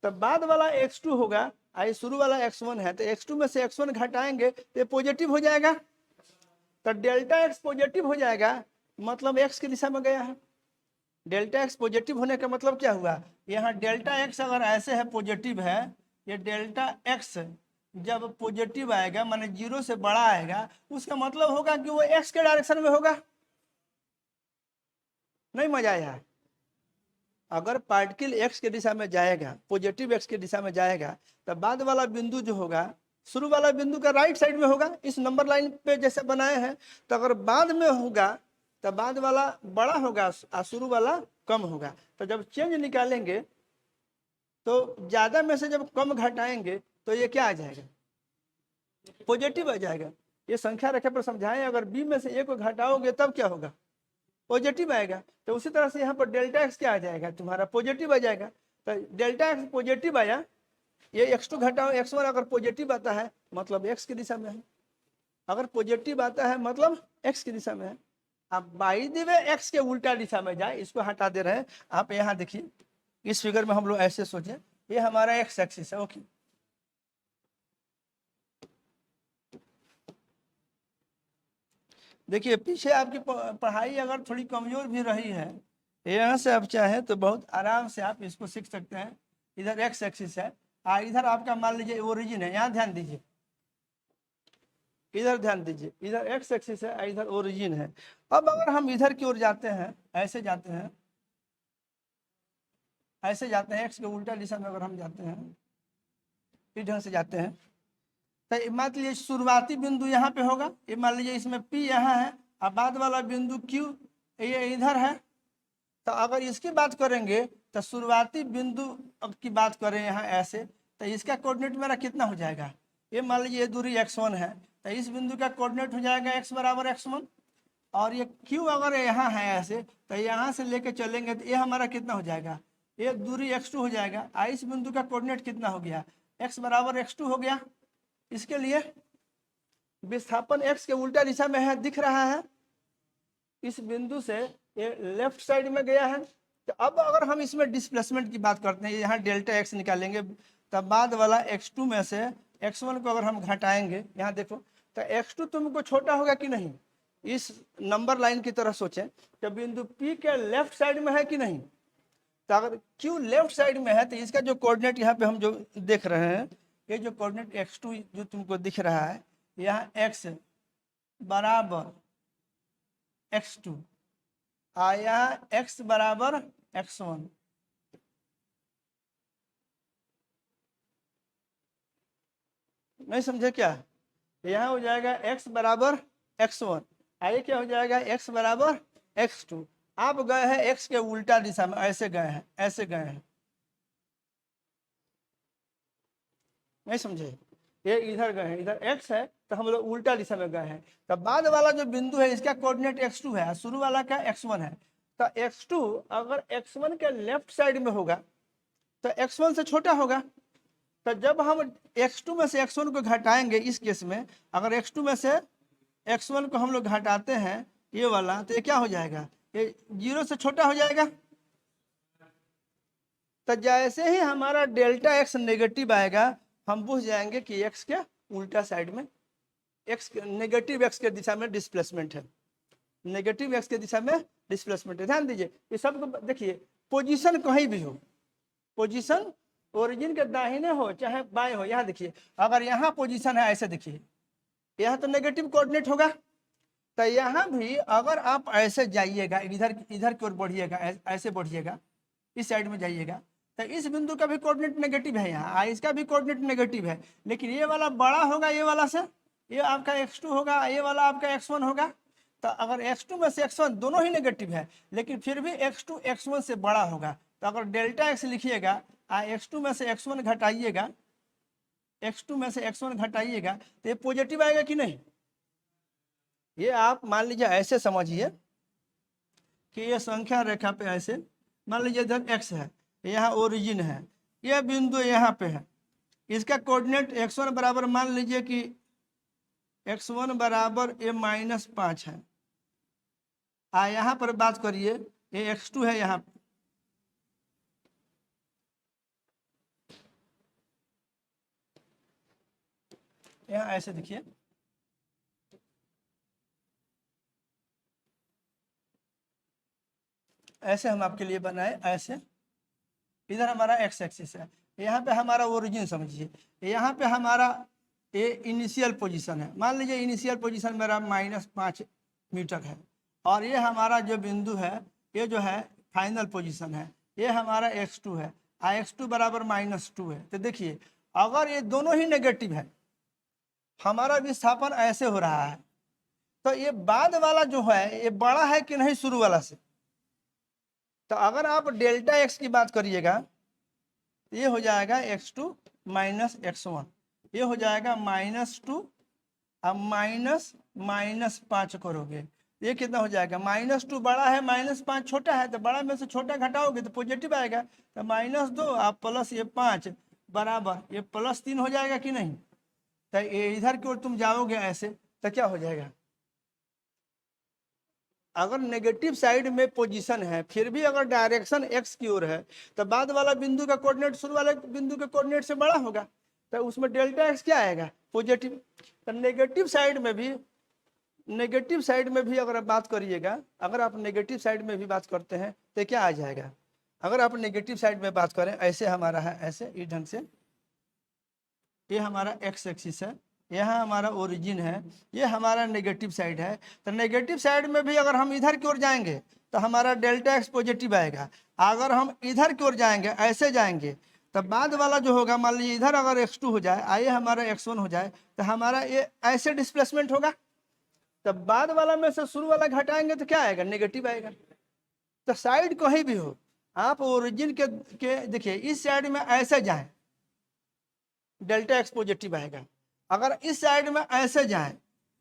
तो बाद वाला x2 होगा, आई शुरू वाला x1 है, तो x2 में से x1 घटाएंगे तो ये पॉजिटिव हो जाएगा। तो डेल्टा x पॉजिटिव हो जाएगा, मतलब x की दिशा में गया है। डेल्टा x पॉजिटिव होने का मतलब क्या हुआ? यहाँ डेल्टा x अगर ऐसे है पॉजिटिव है, ये डेल्टा x जब पॉजिटिव आएगा माने 0 से बड़ा आएगा, उसका मतलब होगा कि वो x के डायरेक्शन में होगा। नहीं मजा आया? अगर पार्टिकल x के दिशा में जाएगा, पॉजिटिव x की दिशा में जाएगा, तो बाद वाला बिंदु जो होगा शुरू वाला बिंदु का राइट साइड में होगा, इस नंबर लाइन पे जैसे बनाए हैं। तो अगर बाद में होगा तो बाद वाला बड़ा होगा और शुरू वाला कम होगा। तो जब चेंज निकालेंगे तो ज्यादा में से जब कम घटाएंगे तो ये क्या आ जाएगा? पॉजिटिव आ जाएगा। ये संख्या रेखा पर समझाएं, अगर बी में से ए को घटाओगे तब क्या होगा, पॉजिटिव आएगा। तो उसी तरह से यहाँ पर डेल्टा एक्स क्या आ जाएगा, तुम्हारा पॉजिटिव आ जाएगा। तो डेल्टा एक्स पॉजिटिव आया, ये x2 घटाओ x1 अगर पॉजिटिव आता है मतलब x की दिशा में है, अगर पॉजिटिव आता है मतलब x की दिशा में है। अब बाई द वे x के उल्टा दिशा में जाए, इसको हटा दे रहे हैं। आप यहाँ देखिए, इस फिगर में हम लोग ऐसे सोचे, ये हमारा x एक्सिस है, ओके। देखिए पीछे आपकी पढ़ाई अगर थोड़ी कमजोर भी रही है, यहाँ से आप चाहें तो बहुत आराम से आप इसको सीख सकते हैं। इधर x एक्सिस है, इधर आपका मान लीजिए ओरिजिन है, यहाँ ध्यान दीजिए, इधर ध्यान दीजिए, इधर x एक्सिस है, इधर ओरिजिन है। अब अगर हम इधर की ओर जाते हैं, ऐसे जाते हैं, ऐसे जाते हैं, x के उल्टा दिशा में अगर हम जाते हैं, इस ढंग से जाते हैं, तो मान लीजिए शुरुआती बिंदु यहाँ पे होगा, ये मान लीजिए इसमें P यहाँ है, और बाद वाला बिंदु Q ये इधर है। तो अगर इसकी बात करेंगे तो शुरुआती बिंदु अब की बात करें यहाँ ऐसे, तो इसका कोऑर्डिनेट मेरा कितना हो जाएगा, ये मान लीजिए ये दूरी x1 है, तो इस बिंदु का कोऑर्डिनेट हो जाएगा x बराबर x1। और ये Q अगर यहाँ है ऐसे, तो यहाँ से लेके चलेंगे तो ये हमारा कितना हो जाएगा, ये दूरी x2 हो जाएगा। इस बिंदु का कोऑर्डिनेट कितना हो गया, x बराबर x2 हो गया। इसके लिए विस्थापन x के उल्टा दिशा में है, दिख रहा है, इस बिंदु से ये लेफ्ट साइड में गया है। तो अब अगर हम इसमें डिस्प्लेसमेंट की बात करते हैं, यहाँ डेल्टा एक्स निकालेंगे, तब बाद वाला x2 में से x1 को अगर हम घटाएंगे, यहाँ देखो, तो x2 तुमको छोटा होगा कि नहीं, इस नंबर लाइन की तरह सोचें, तो बिंदु P के लेफ्ट साइड में है कि नहीं। तो अगर Q लेफ्ट साइड में है तो इसका जो कोऑर्डिनेट यहाँ पे हम जो देख रहे हैं, ये जो कोऑर्डिनेट x2 जो तुमको दिख रहा है, यहाँ x बराबर x2 आया, x बराबर x1। नहीं समझे क्या, यहाँ हो जाएगा x बराबर x1, आइए क्या हो जाएगा x बराबर x2। आप गए हैं x के उल्टा दिशा में, ऐसे गए हैं, ऐसे गए हैं, नहीं समझे, ये इधर गए हैं, इधर x है तो हम लोग उल्टा दिशा में गए हैं। तो बाद वाला जो बिंदु है इसका कोऑर्डिनेट x2 है, शुरू वाला का x1 है। तो x2 अगर x1 के लेफ्ट साइड में होगा तो x1 से छोटा होगा। तो जब हम x2 में से x1 को घटाएंगे, इस केस में अगर x2 में से x1 को हम लोग घटाते हैं ये वाला, तो ये क्या हो जाएगा, ये 0 से छोटा हो जाएगा। तो जैसे ही हमारा डेल्टा x नेगेटिव आएगा, हम बुझ जाएंगे कि x के उल्टा साइड में नेगेटिव x के दिशा में डिस्प्लेसमेंट है, नेगेटिव x के दिशा में डिस्प्लेसमेंट है। ध्यान दीजिए, ये सब देखिए, पोजीशन कहीं भी हो, पोजीशन ओरिजिन के दाहिने हो चाहे बाएं हो, यहाँ देखिए, अगर यहाँ पोजीशन है ऐसे देखिए, यहाँ तो नेगेटिव कोऑर्डिनेट होगा। तो यहाँ भी अगर आप ऐसे जाइएगा, इधर इधर की ओर बढ़िएगा, ऐसे बढ़िएगा, इस साइड में जाइएगा, तो इस बिंदु का भी कोऑर्डिनेट नेगेटिव है, यहाँ इसका भी कोऑर्डिनेट नेगेटिव है, लेकिन ये वाला बड़ा होगा ये वाला से, ये आपका x2 होगा, ये वाला आपका x1 होगा। तो अगर x2 में से x1 दोनों ही नेगेटिव है, लेकिन फिर भी x2 x1 से बड़ा होगा। तो अगर डेल्टा x लिखिएगा, x2 में से x1 घटाइएगा, x2 में से x1 घटाइएगा, तो ये पॉजिटिव आएगा कि नहीं। ये आप मान लीजिए ऐसे समझिए कि ये संख्या रेखा पे ऐसे मान लीजिए इधर x है, यहाँ ओरिजिन है, ये बिंदु यहाँ पे है, इसका कोऑर्डिनेट x1 बराबर मान लीजिए कि x1 बराबर ये -5 है। यहाँ पर बात करिए, ये x2 है, यहाँ ऐसे देखिए, ऐसे हम आपके लिए बनाए, ऐसे इधर हमारा x एक्सिस है, यहाँ पे हमारा ओरिजिन समझिए, यहाँ पे हमारा ये इनिशियल पोजीशन है, मान लीजिए इनिशियल पोजीशन मेरा -5 मीटर है, और ये हमारा जो बिंदु है ये जो है फाइनल पोजीशन है, ये हमारा x2 है, x2 बराबर -2 है। तो देखिए अगर ये दोनों ही नेगेटिव है, हमारा विस्थापन ऐसे हो रहा है, तो ये बाद वाला जो है ये बड़ा है कि नहीं शुरू वाला से। तो अगर आप डेल्टा x की बात करिएगा, ये हो जाएगा x2 - x1, ये हो जाएगा -2 अब माइनस माइनस 5 करोगे, ये कितना हो जाएगा, -2 बड़ा है, -5 छोटा है, तो बड़ा में से छोटा घटाओगे तो पॉजिटिव आएगा। तो -2 आप प्लस ये 5 बराबर ये +3 हो जाएगा कि नहीं। तो ये इधर की ओर तुम जाओगे ऐसे तो क्या हो जाएगा, अगर नेगेटिव साइड में पोजीशन है फिर भी अगर डायरेक्शन एक्स की ओर है तो बाद वाला बिंदु का कोऑर्डिनेट शुरू वाले बिंदु के कोऑर्डिनेट से बड़ा होगा, तो उसमें डेल्टा एक्स क्या आएगा, पॉजिटिव। तो नेगेटिव साइड में भी अगर आप बात करिएगा, अगर आप नेगेटिव साइड में भी बात करते हैं तो क्या आ जाएगा, अगर आप नेगेटिव साइड में बात करें, ऐसे हमारा है, ऐसे इस ढंग से, ये हमारा एक्स एक्सिस है, यहाँ हमारा ओरिजिन है, ये हमारा नेगेटिव साइड है। तो नेगेटिव साइड में भी अगर हम इधर की ओर जाएंगे तो हमारा डेल्टा एक्स पॉजिटिव आएगा। अगर हम इधर की ओर जाएंगे, ऐसे जाएंगे, तो बाद वाला जो होगा, मान लीजिए इधर अगर x2 हो जाए, आइए हमारा x1 हो जाए, तो हमारा ये ऐसे डिस्प्लेसमेंट होगा। तब बाद वाला में से शुरू वाला घटाएंगे तो क्या आएगा, नेगेटिव आएगा। तो साइड कहीं भी हो, आप ओरिजिन के देखिए, इस साइड में ऐसे जाए डेल्टा एक्स पॉजिटिव आएगा, अगर इस साइड में ऐसे जाए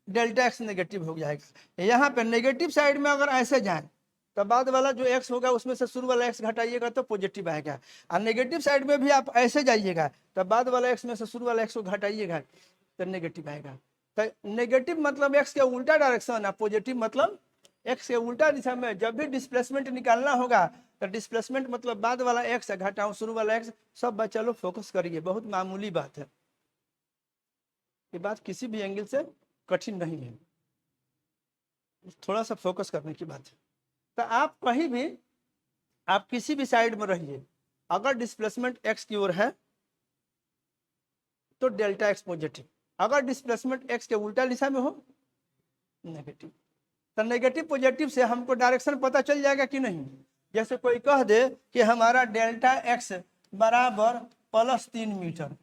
डेल्टा एक्स नेगेटिव हो जाएगा। यहाँ पे नेगेटिव साइड में अगर ऐसे जाए तो बाद वाला जो एक्स होगा उसमें से शुरू वाला एक्स घटाइएगा तो पॉजिटिव आएगा, और नेगेटिव साइड में भी आप ऐसे जाइएगा तो बाद वाला एक्स में से शुरू वाला एक्स को घटाइएगा तो नेगेटिव आएगा। तो नेगेटिव मतलब एक्स के उल्टा डायरेक्शन है, पॉजिटिव मतलब एक्स के उल्टा दिशा में। जब भी डिस्प्लेसमेंट निकालना होगा तो डिस्प्लेसमेंट मतलब बाद वाला एक्स घटाओ शुरू वाला एक्स। सब बच्चा लोग फोकस करिए, बहुत मामूली बात है, ये बात किसी भी एंगल से कठिन नहीं है, थोड़ा सा फोकस करने की बात है। तो आप कहीं भी, आप किसी भी साइड में रहिए, अगर डिस्प्लेसमेंट एक्स की ओर है तो डेल्टा एक्स पॉजिटिव, अगर डिस्प्लेसमेंट एक्स के उल्टा दिशा में हो नेगेटिव। तो नेगेटिव पॉजिटिव से हमको डायरेक्शन पता चल जाएगा कि नहीं। जैसे कोई कह दे कि हमारा डेल्टा एक्स बराबर +3 मीटर,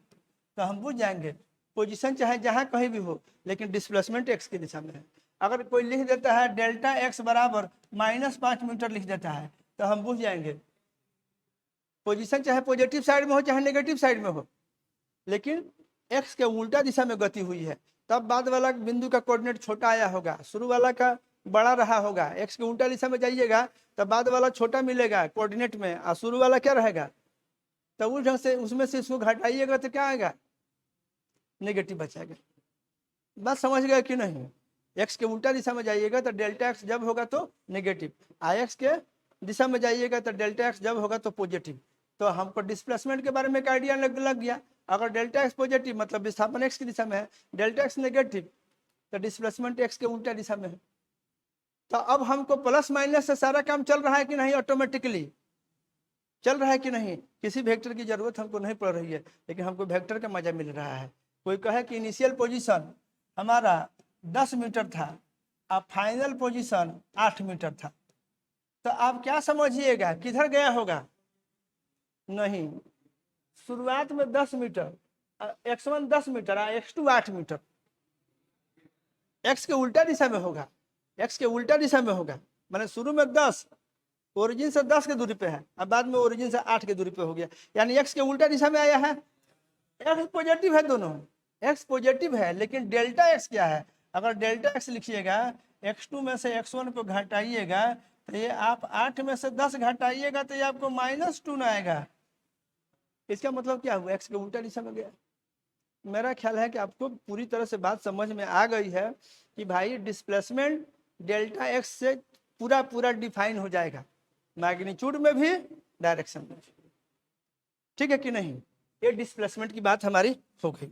तो हम बुझ जाएंगे पोजीशन चाहे जहां कहीं भी हो लेकिन डिस्प्लेसमेंट एक्स की दिशा में है। अगर कोई लिख देता है डेल्टा एक्स बराबर -5 मीटर लिख देता है तो हम बुझ जाएंगे पोजीशन चाहे पॉजिटिव साइड में हो चाहे नेगेटिव साइड में हो, लेकिन एक्स के उल्टा दिशा में गति हुई है, तब बाद वाला बिंदु का कोऑर्डिनेट छोटा आया होगा, शुरू वाला का बड़ा रहा होगा। एक्स के उल्टा दिशा में जाइएगा तब बाद वाला छोटा मिलेगा कोऑर्डिनेट में, और शुरू वाला क्या रहेगा, तो उस ढंग से उसमें से इसको घटाइएगा तो क्या आएगा, नेगेटिव बचेगा। बात समझ गए कि नहीं। एक्स के उल्टा दिशा में जाइएगा तो डेल्टा एक्स जब होगा तो नेगेटिव, एक्स के दिशा में जाइएगा तो डेल्टा एक्स जब होगा तो पॉजिटिव। तो हमको डिस्प्लेसमेंट के बारे में एक आइडिया लग गया। अगर डेल्टा एक्स पॉजिटिव मतलब विस्थापन एक्स की दिशा में है, डेल्टा एक्स नेगेटिव तो डिस्प्लेसमेंट एक्स के उल्टा दिशा में है। तो अब हमको प्लस माइनस से सारा काम चल रहा है कि नहीं, ऑटोमेटिकली चल रहा है कि नहीं। किसी वेक्टर की जरूरत हमको नहीं पड़ रही है, लेकिन हमको वेक्टर का मजा मिल रहा है। कोई कहे कि इनिशियल पोजीशन हमारा 10 मीटर था, अब फाइनल पोजीशन 8 मीटर था, तो आप क्या समझिएगा किधर गया होगा, नहीं, शुरुआत में 10 metre, x1 10 metre x2 8 metre, x के उल्टा दिशा में होगा, एक्स के उल्टा दिशा में होगा। मैंने शुरू में 10 ओरिजिन से 10 के दूरी पे है, अब बाद में ओरिजिन से 8 के दूरी पे हो गया, यानी एक्स के उल्टा दिशा में आया है। एक्स पॉजिटिव है, दोनों एक्स पॉजिटिव है, लेकिन डेल्टा एक्स क्या है, अगर डेल्टा एक्स लिखिएगा x2 में से x1 को घटाइएगा तो ये आप 8 में से 10 घटाइएगा तो ये आपको -2 ना आएगा। इसका मतलब क्या हुआ, एक्स के उल्टा दिशा में गया। मेरा ख्याल है कि आपको पूरी तरह से बात समझ में आ गई है कि भाई डिस्प्लेसमेंट डेल्टा एक्स से पूरा पूरा डिफाइन हो जाएगा, मैग्नीट्यूड में भी डायरेक्शन में भी। ठीक है कि नहीं, ये डिस्प्लेसमेंट की बात हमारी हो गई।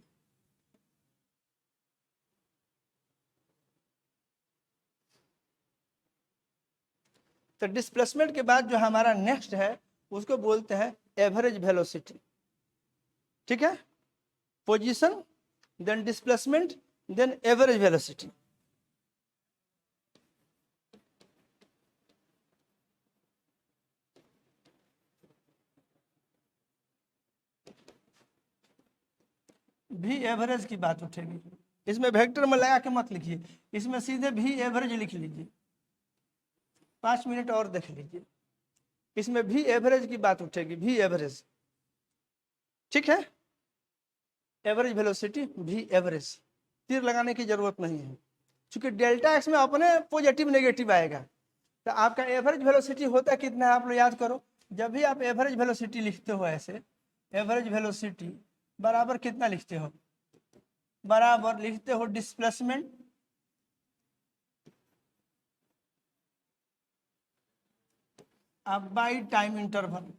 तो डिस्प्लेसमेंट के बाद जो हमारा नेक्स्ट है उसको बोलते हैं एवरेज वेलोसिटी। ठीक है, position then displacement then average velocity. भी एवरेज की बात उठेगी, इसमें वेक्टर में लगा के मत लिखिए, इसमें सीधे भी एवरेज लिख लीजिए, 5 मिनट और देख लीजिए, इसमें भी एवरेज की बात उठेगी, भी एवरेज। ठीक है, एवरेज वेलोसिटी भी एवरेज। तीर लगाने की जरूरत नहीं है, क्योंकि डेल्टा एक्स में अपने पॉजिटिव नेगेटिव आएगा। तो आपका एवरेज वेलोसिटी होता है कितना है, आप लोग याद करो। जब भी आप एवरेज वेलोसिटी लिखते हो ऐसे, एवरेज वेलोसिटी बराबर कितना लिखते हो, बराबर लिखते हो डिस्प्लेसमेंट अब by time interval.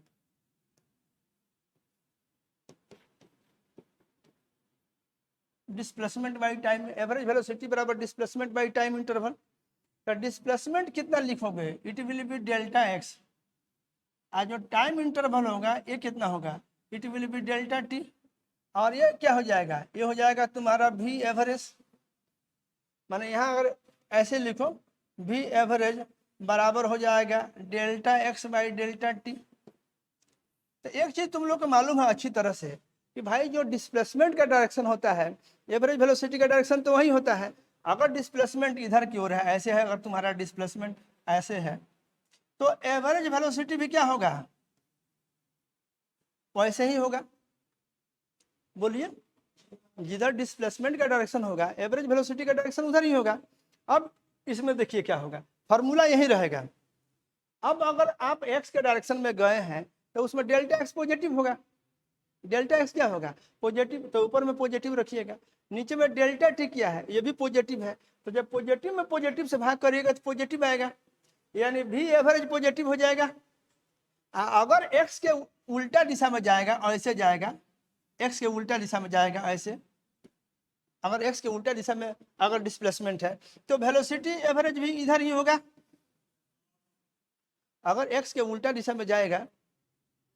Displacement by time, average velocity बराबर डिस्प्लेसमेंट बाई टाइम इंटरवल। तो डिस्प्लेसमेंट कितना लिखोगे, it will be delta x, और जो टाइम इंटरवल होगा ये कितना होगा, it will be delta T. और ये क्या हो जाएगा, ये हो जाएगा तुम्हारा वी एवरेज। माने यहाँ अगर ऐसे लिखो, वी एवरेज बराबर हो जाएगा delta X by delta T. तो एक चीज तुम लोग को मालूम है अच्छी तरह से कि भाई जो डिस्प्लेसमेंट का डायरेक्शन होता है, एवरेज वेलोसिटी का डायरेक्शन तो वही होता है। अगर डिस्प्लेसमेंट इधर की ओर है, ऐसे है, अगर तुम्हारा डिस्प्लेसमेंट ऐसे है, तो एवरेज वेलोसिटी भी क्या होगा, वैसे ही होगा। बोलिए, जिधर डिस्प्लेसमेंट का डायरेक्शन होगा, एवरेज वेलोसिटी का डायरेक्शन उधर ही होगा। अब इसमें देखिए क्या होगा, फॉर्मूला यही रहेगा। अब अगर आप एक्स के डायरेक्शन में गए हैं तो उसमें डेल्टा एक्स पॉजिटिव होगा। डेल्टा एक्स क्या होगा, पॉजिटिव, तो ऊपर में पॉजिटिव रखिएगा। नीचे में डेल्टा टी क्या है, ये भी पॉजिटिव है, तो जब पॉजिटिव में पॉजिटिव से भाग करिएगा तो पॉजिटिव आएगा, यानी भी एवरेज पॉजिटिव हो जाएगा। अगर एक्स के उल्टा दिशा में जाएगा, ऐसे जाएगा, एक्स के उल्टा दिशा में जाएगा ऐसे, अगर एक्स के उल्टा दिशा में अगर डिस्प्लेसमेंट है तो वेलोसिटी एवरेज भी इधर ही होगा। अगर एक्स के उल्टा दिशा में जाएगा,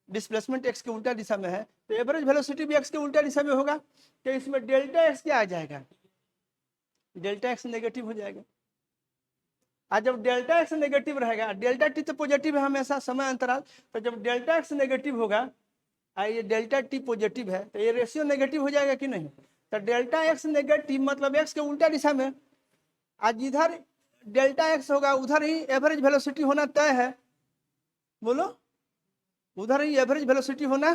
डिस्प्लेसमेंट एक्स के उल्टा दिशा में है, तो एवरेज वेलोसिटी भी एक्स के उल्टा दिशा में होगा। तो इसमें डेल्टा एक्स क्या आ जाएगा, डेल्टा एक्स नेगेटिव हो जाएगा। आज जब डेल्टा एक्स नेगेटिव रहेगा, डेल्टा टी तो पॉजिटिव है हमेशा समय अंतराल, तो जब डेल्टा एक्स नेगेटिव होगा ये डेल्टा टी पॉजिटिव है, तो ये रेशियो नेगेटिव हो जाएगा कि नहीं। तो डेल्टा एक्स नेगेटिव मतलब एक्स के उल्टा दिशा में, आज जिधर डेल्टा एक्स होगा उधर ही एवरेज वेलोसिटी होना तय है। बोलो, उधर ही एवरेज वेलोसिटी होना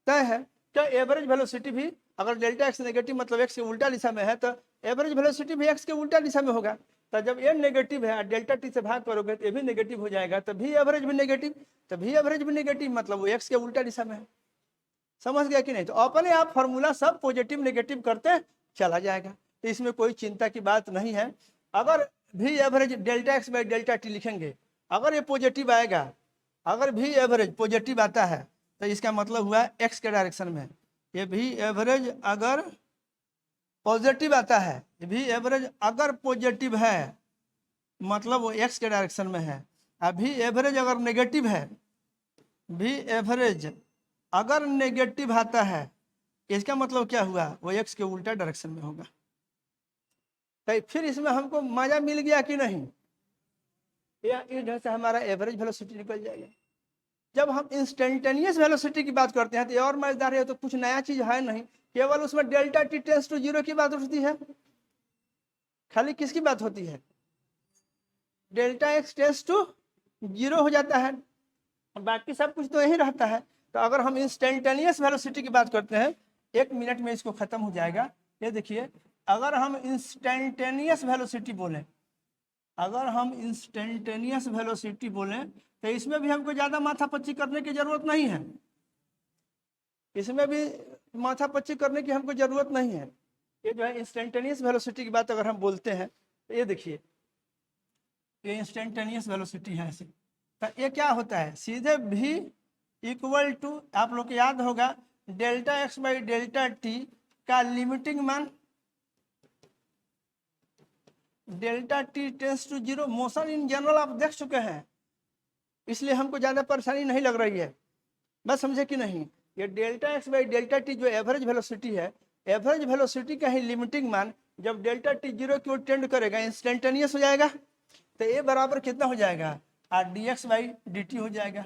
तय है। क्या एवरेज वेलोसिटी भी अगर डेल्टा एक्स नेगेटिव मतलब एक्स के उल्टा दिशा में है, तो एवरेज वेलोसिटी भी एक्स के उल्टा दिशा में होगा। तो जब ये नेगेटिव है, डेल्टा टी से भाग करोगे तो ये भी नेगेटिव हो जाएगा, तो भी एवरेज भी नेगेटिव, तो भी एवरेज भी नेगेटिव मतलब वो एक्स के उल्टा दिशा में है। समझ गया कि नहीं। तो अपने आप फॉर्मूला सब पॉजिटिव नेगेटिव करते चला जाएगा, तो इसमें कोई चिंता की बात नहीं है। अगर भी average delta X by delta T लिखेंगे, अगर ये पॉजिटिव आएगा, अगर भी एवरेज पॉजिटिव आता है तो इसका मतलब हुआ एक्स के डायरेक्शन में। ये भी एवरेज अगर पॉजिटिव आता है, ये भी एवरेज अगर पॉजिटिव है मतलब वो एक्स के डायरेक्शन में है। अभी एवरेज अगर नेगेटिव है, भी एवरेज अगर नेगेटिव आता है, इसका मतलब क्या हुआ, वो एक्स के उल्टा डायरेक्शन में होगा। तो फिर इसमें हमको मजा मिल गया कि नहीं, या इधर से हमारा एवरेज वेलोसिटी निकल जाएगा। जब हम इंस्टेंटेनियस वेलोसिटी की बात करते हैं तो और मजेदार है, तो कुछ नया चीज है नहीं, केवल उसमें delta T tends to zero की बात होती है। खाली किसकी बात होती है, delta X tends to zero हो जाता है, बाकी सब कुछ तो यही रहता है। तो अगर हम इंस्टेंटेनियस वेलोसिटी की बात करते हैं, 1 मिनट में इसको खत्म हो जाएगा। ये देखिए, अगर हम इंस्टेंटेनियस वेलोसिटी बोलें, अगर हम इंस्टेंटेनियस वेलोसिटी बोलें तो इसमें भी हमको ज़्यादा माथापच्ची करने की जरूरत नहीं है, इसमें भी माथापच्ची करने की हमको जरूरत नहीं है। ये जो है इंस्टेंटेनियस वेलोसिटी की बात अगर हम बोलते हैं तो ये देखिए, ये इंस्टेंटेनियस वेलोसिटी है ऐसे। तो ये क्या होता है, सीधे भी इक्वल टू, आप लोग को याद होगा delta X by delta T का लिमिटिंग मान delta T tends to zero. Motion in general आप देख चुके हैं, इसलिए हमको ज़्यादा परेशानी नहीं लग रही है, बस समझे कि नहीं। ये delta X by delta T जो एवरेज वेलोसिटी है, एवरेज वेलोसिटी का ही लिमिटिंग मान जब डेल्टा टी जीरो की ओर टेंड करेगा, इंस्टेंटेनियस हो जाएगा, तो ये बराबर कितना हो जाएगा, R D x by D T हो जाएगा।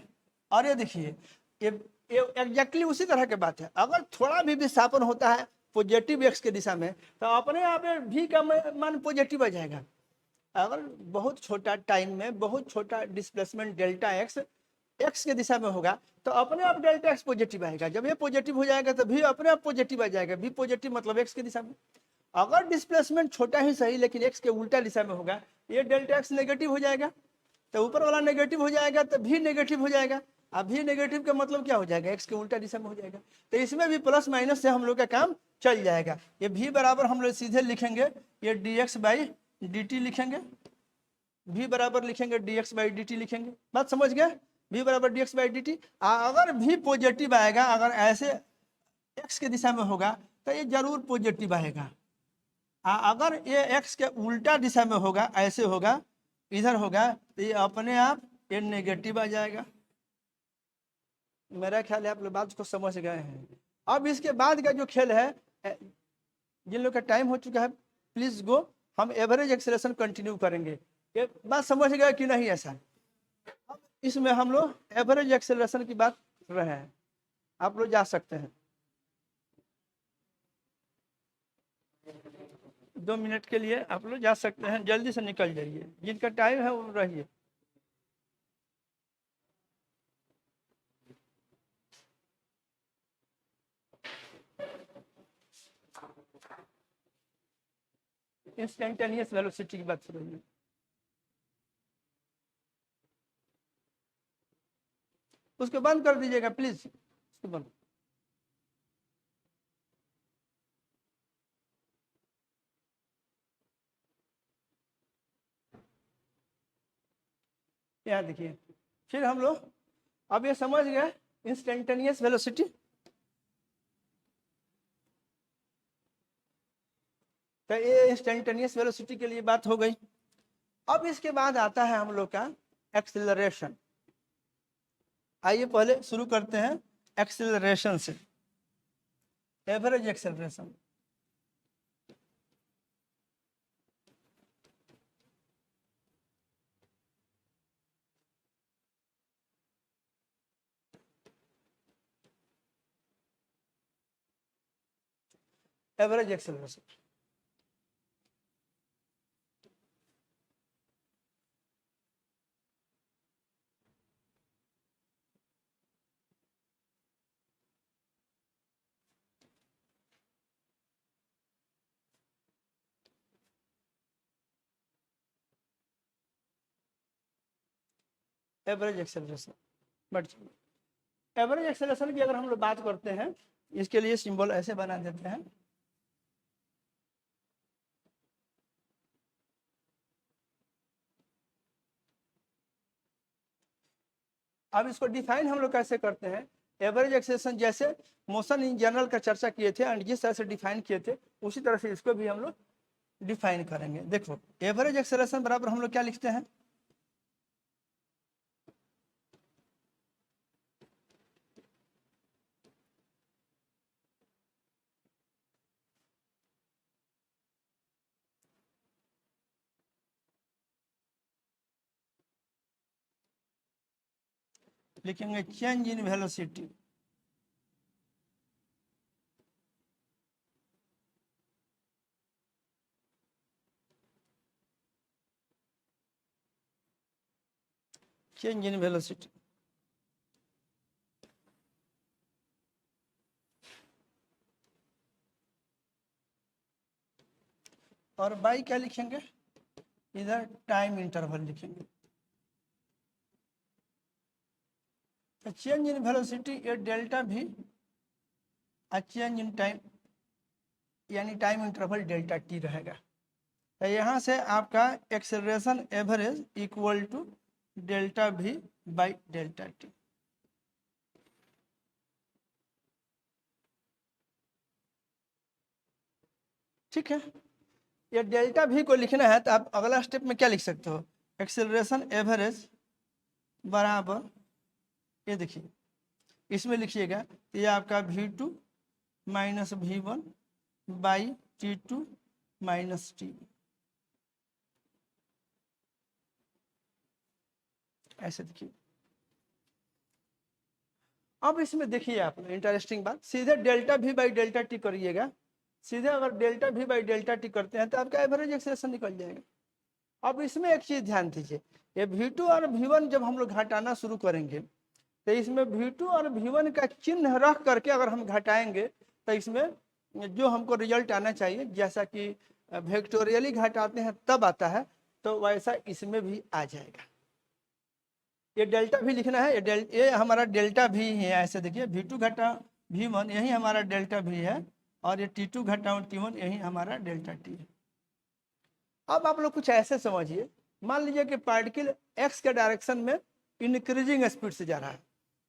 और ये देखिए, ये एग्जैक्टली उसी तरह की बात है। अगर थोड़ा भी विस्थापन होता है पॉजिटिव एक्स के दिशा में, तो अपने आप भी का मान पॉजिटिव आ जाएगा। अगर बहुत छोटा टाइम में बहुत छोटा डिस्प्लेसमेंट डेल्टा एक्स एक्स के दिशा में होगा, तो अपने आप डेल्टा एक्स पॉजिटिव आएगा। जब ये पॉजिटिव हो जाएगा तो भी अपने आप पॉजिटिव आ जाएगा, भी पॉजिटिव मतलब एक्स की दिशा में। अगर डिस्प्लेसमेंट छोटा ही सही लेकिन एक्स के उल्टा दिशा में होगा, ये डेल्टा एक्स नेगेटिव हो जाएगा, तो ऊपर वाला नेगेटिव हो जाएगा तो भी नेगेटिव हो जाएगा। अब भी नेगेटिव का मतलब क्या हो जाएगा, एक्स के उल्टा दिशा में हो जाएगा। तो इसमें भी प्लस माइनस से हम लोग का काम चल जाएगा। ये भी बराबर हम लोग सीधे लिखेंगे, ये D x by D T लिखेंगे, भी बराबर लिखेंगे D x by D T लिखेंगे। बात समझ गए, भी बराबर D x by D T. अगर भी पॉजिटिव आएगा, अगर ऐसे एक्स के दिशा में होगा तो ये जरूर पॉजिटिव आएगा। अगर ये एक्स के उल्टा दिशा में होगा, ऐसे होगा, इधर होगा, तो ये अपने आप ये नेगेटिव आ जाएगा। मेरा ख्याल है आप लोग बात को समझ गए हैं। अब इसके बाद का जो खेल है, जिन लोग का टाइम हो चुका है प्लीज गो, हम एवरेज एक्सेलरेशन कंटिन्यू करेंगे। ये बात समझ गए कि नहीं ऐसा? अब इसमें हम लोग एवरेज एक्सेलरेशन की बात कर रहे हैं, आप लोग जा सकते हैं 2 मिनट के लिए, आप लोग जा सकते हैं, जल्दी से निकल जाइए, जिनका टाइम है वो रहिए। इंस्टेंटेनियस वेलोसिटी की बात करेंगे। उसको बंद कर दीजिएगा प्लीज, उसको बंद। यहाँ देखिए, फिर हम लोग अब ये समझ गए इंस्टेंटेनियस वेलोसिटी। तो ये इंस्टेंटेनियस वेलोसिटी के लिए बात हो गई। अब इसके बाद आता है हम लोग का एक्सेलरेशन। आइए पहले शुरू करते हैं एक्सेलरेशन से, average acceleration. Average acceleration average acceleration but average acceleration की अगर हम लोग बात करते हैं, इसके लिए सिंबल ऐसे बना देते हैं। अब इसको डिफाइन हम लोग कैसे करते हैं, एवरेज एक्सेलरेशन जैसे मोशन इन जनरल का चर्चा किए थे एंड जिस तरह से डिफाइन किए थे उसी तरह से इसको भी हम लोग डिफाइन करेंगे। देखो एवरेज एक्सेलरेशन बराबर हम लोग क्या लिखते हैं, लिखेंगे change in velocity. Change in velocity और बाई क्या लिखेंगे, इधर टाइम इंटरवल लिखेंगे। तो चेंज इन वेलोसिटी ये delta V, change in time यानी टाइम इंटरवल डेल्टा टी रहेगा। तो यहाँ से आपका acceleration average equal to delta V by delta T. ठीक है, ये डेल्टा भी को लिखना है तो आप अगला स्टेप में क्या लिख सकते हो, एक्सेलरेशन एवरेज बराबर, ये देखिए इसमें लिखिएगा तो ये आपका v2 minus v1 by t2 minus T, ऐसे देखिए। अब इसमें देखिए आप इंटरेस्टिंग बात, सीधे delta V by delta T करिएगा, सीधे अगर delta V by delta T करते हैं तो आपका एवरेज एक्सेलरेशन निकल जाएगा। अब इसमें एक चीज ध्यान दीजिए, ये v2 और v1 जब हम लोग घटाना शुरू करेंगे तो इसमें v2 और v1 का चिन्ह रख करके अगर हम घटाएंगे तो इसमें जो हमको रिजल्ट आना चाहिए, जैसा कि वेक्टोरियली घटाते हैं तब आता है, तो वैसा इसमें भी आ जाएगा। ये डेल्टा भी लिखना है, ये हमारा डेल्टा भी है, ऐसे देखिए V2 घटा V1 यही हमारा डेल्टा भी है, और ये T2 घटा T1 यही हमारा डेल्टा T है। अब आप लोग कुछ ऐसे समझिए, मान लीजिए कि पार्टिकल एक्स के डायरेक्शन में इंक्रीजिंग स्पीड से जा रहा है,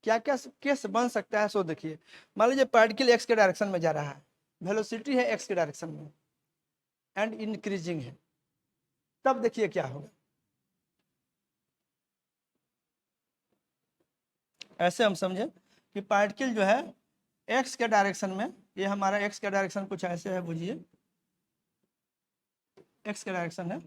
क्या क्या केस बन सकता है, सो देखिए। मान लीजिए पार्टिकल एक्स के डायरेक्शन में जा रहा है, वेलोसिटी है एक्स के डायरेक्शन में एंड इंक्रीजिंग है, तब देखिए क्या होगा। ऐसे हम समझे कि पार्टिकल जो है एक्स के डायरेक्शन में, ये हमारा एक्स का डायरेक्शन कुछ ऐसे है, बुझिए एक्स का डायरेक्शन है,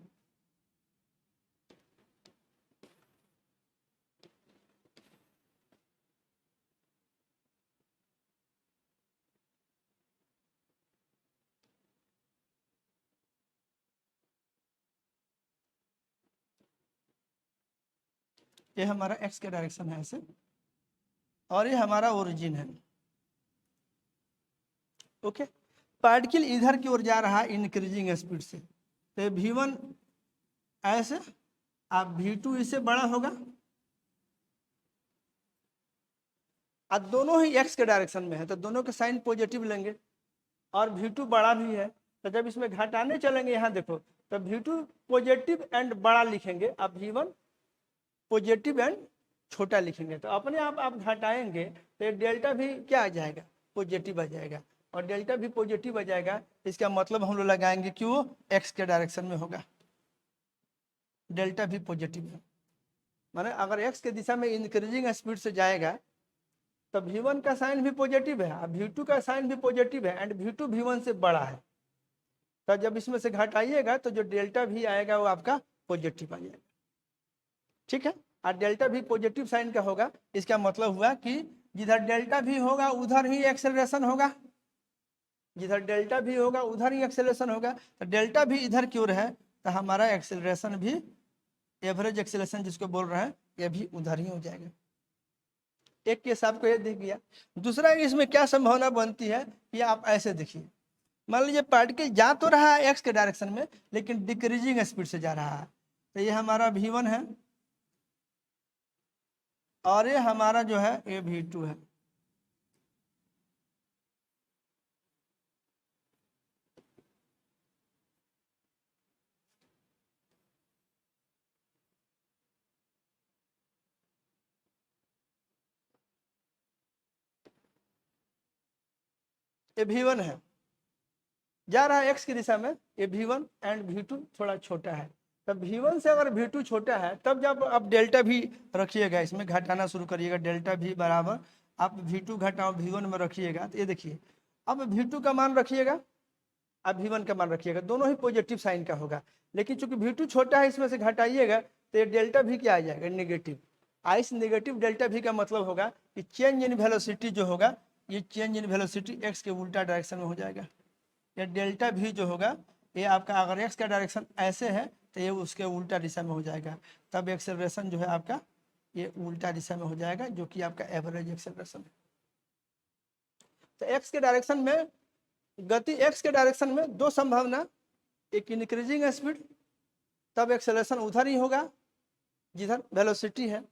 ये हमारा एक्स का डायरेक्शन है ऐसे, और ये हमारा ओरिजिन है। ओके, पार्टिकल इधर की ओर जा रहा है इंक्रीजिंग स्पीड से, तो V1 ऐसे, अब V2 इससे बड़ा होगा, अब दोनों ही एक्स के डायरेक्शन में है तो दोनों के साइन पॉजिटिव लेंगे, और V2 बड़ा भी है, तो जब इसमें घटाने चलेंगे यहाँ देखो, तो V2 पॉजिटिव एंड बड़ा लिखेंगे, अब V1 पॉजिटिव एंड छोटा लिखेंगे, तो अपने आप घटाएंगे तो ये डेल्टा भी क्या आ जाएगा, पॉजिटिव आ जाएगा, और डेल्टा भी पॉजिटिव आ जाएगा। इसका मतलब हम लोग लगाएंगे कि वो एक्स के डायरेक्शन में होगा, डेल्टा भी पॉजिटिव है, माने अगर एक्स के दिशा में इंक्रीजिंग स्पीड से जाएगा तो V1 का साइन भी पॉजिटिव है, V2 का साइन भी पॉजिटिव है, एंड V2 V1 से बड़ा है, तो जब इसमें से घटाइएगा तो जो डेल्टा भी आएगा वो आपका पॉजिटिव आ जाएगा। ठीक है, और डेल्टा भी पॉजिटिव साइन का होगा, इसका मतलब हुआ कि जिधर डेल्टा भी होगा उधर ही एक्सेलरेशन होगा, जिधर डेल्टा भी होगा उधर ही एक्सेलरेशन होगा, तो डेल्टा भी इधर की ओर है, तो हमारा एक्सेलरेशन भी, एवरेज एक्सेलरेशन जिसको बोल रहे हैं, ये भी उधर ही हो जाएगा। एक केस आपको ये दिख गया। दूसरा इसमें क्या संभावना बनती है कि आप ऐसे देखिए, मान लीजिए पार्टिकल जा तो रहा है एक्स के डायरेक्शन में, लेकिन डिक्रीजिंग स्पीड से जा रहा है, तो ये हमारा V1 है, और ये हमारा जो है ये V2 है। ये V1 है, जा रहा है एक्स की दिशा में, ये V1 एंड V2 थोड़ा छोटा है, तब V1 से अगर V2 छोटा है, तब जब आप डेल्टा भी रखिएगा, इसमें घटाना शुरू करिएगा, डेल्टा भी बराबर आप V2 घटाओ V1 में रखिएगा, तो ये देखिए अब V2 का मान रखिएगा, अब V1 का मान रखिएगा, दोनों ही पॉजिटिव साइन का होगा, लेकिन चूंकि V2 छोटा है, इसमें से घटाइएगा तो ये डेल्टा भी क्या आ जाएगा, नेगेटिव। इस नेगेटिव डेल्टा भी का मतलब होगा कि चेंज इन वेलोसिटी जो होगा, ये चेंज इन वेलोसिटी एक्स के उल्टा डायरेक्शन में हो जाएगा। ये डेल्टा भी जो होगा, ये आपका अगर एक्स का डायरेक्शन ऐसे है तो ये उसके उल्टा दिशा में हो जाएगा, तब एक्सेलरेशन जो है आपका ये उल्टा दिशा में हो जाएगा, जो कि आपका एवरेज एक्सेलरेशन है। तो एक्स के डायरेक्शन में गति, एक्स के डायरेक्शन में दो संभावना, एक इंक्रीजिंग स्पीड, तब एक्सेलरेशन उधर ही होगा जिधर वेलोसिटी है,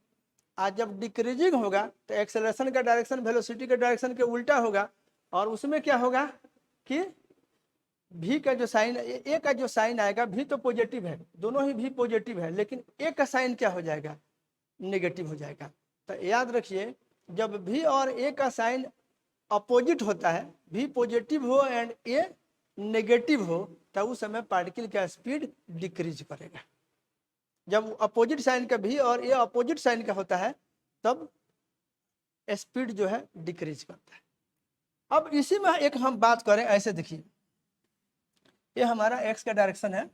आज जब डिक्रीजिंग होगा तो एक्सेलरेशन का डायरेक्शन वेलोसिटी के डायरेक्शन के उल्टा होगा, और उसमें क्या होगा कि भी का जो साइन, ए का जो साइन आएगा, भी तो पॉजिटिव है, दोनों ही भी पॉजिटिव है, लेकिन ए का साइन क्या हो जाएगा, नेगेटिव हो जाएगा। तो याद रखिए, जब भी और ए का साइन अपोजिट होता है, भी पॉजिटिव हो एंड ए नेगेटिव हो, तब उस समय पार्टिकल का स्पीड डिक्रीज करेगा। जब अपोजिट साइन का भी और ए अपोजिट साइन का होता है, तब स्पीड जो है डिक्रीज करता है। अब इसी में एक हम बात करें, ऐसे देखिए, ये हमारा एक्स का डायरेक्शन है,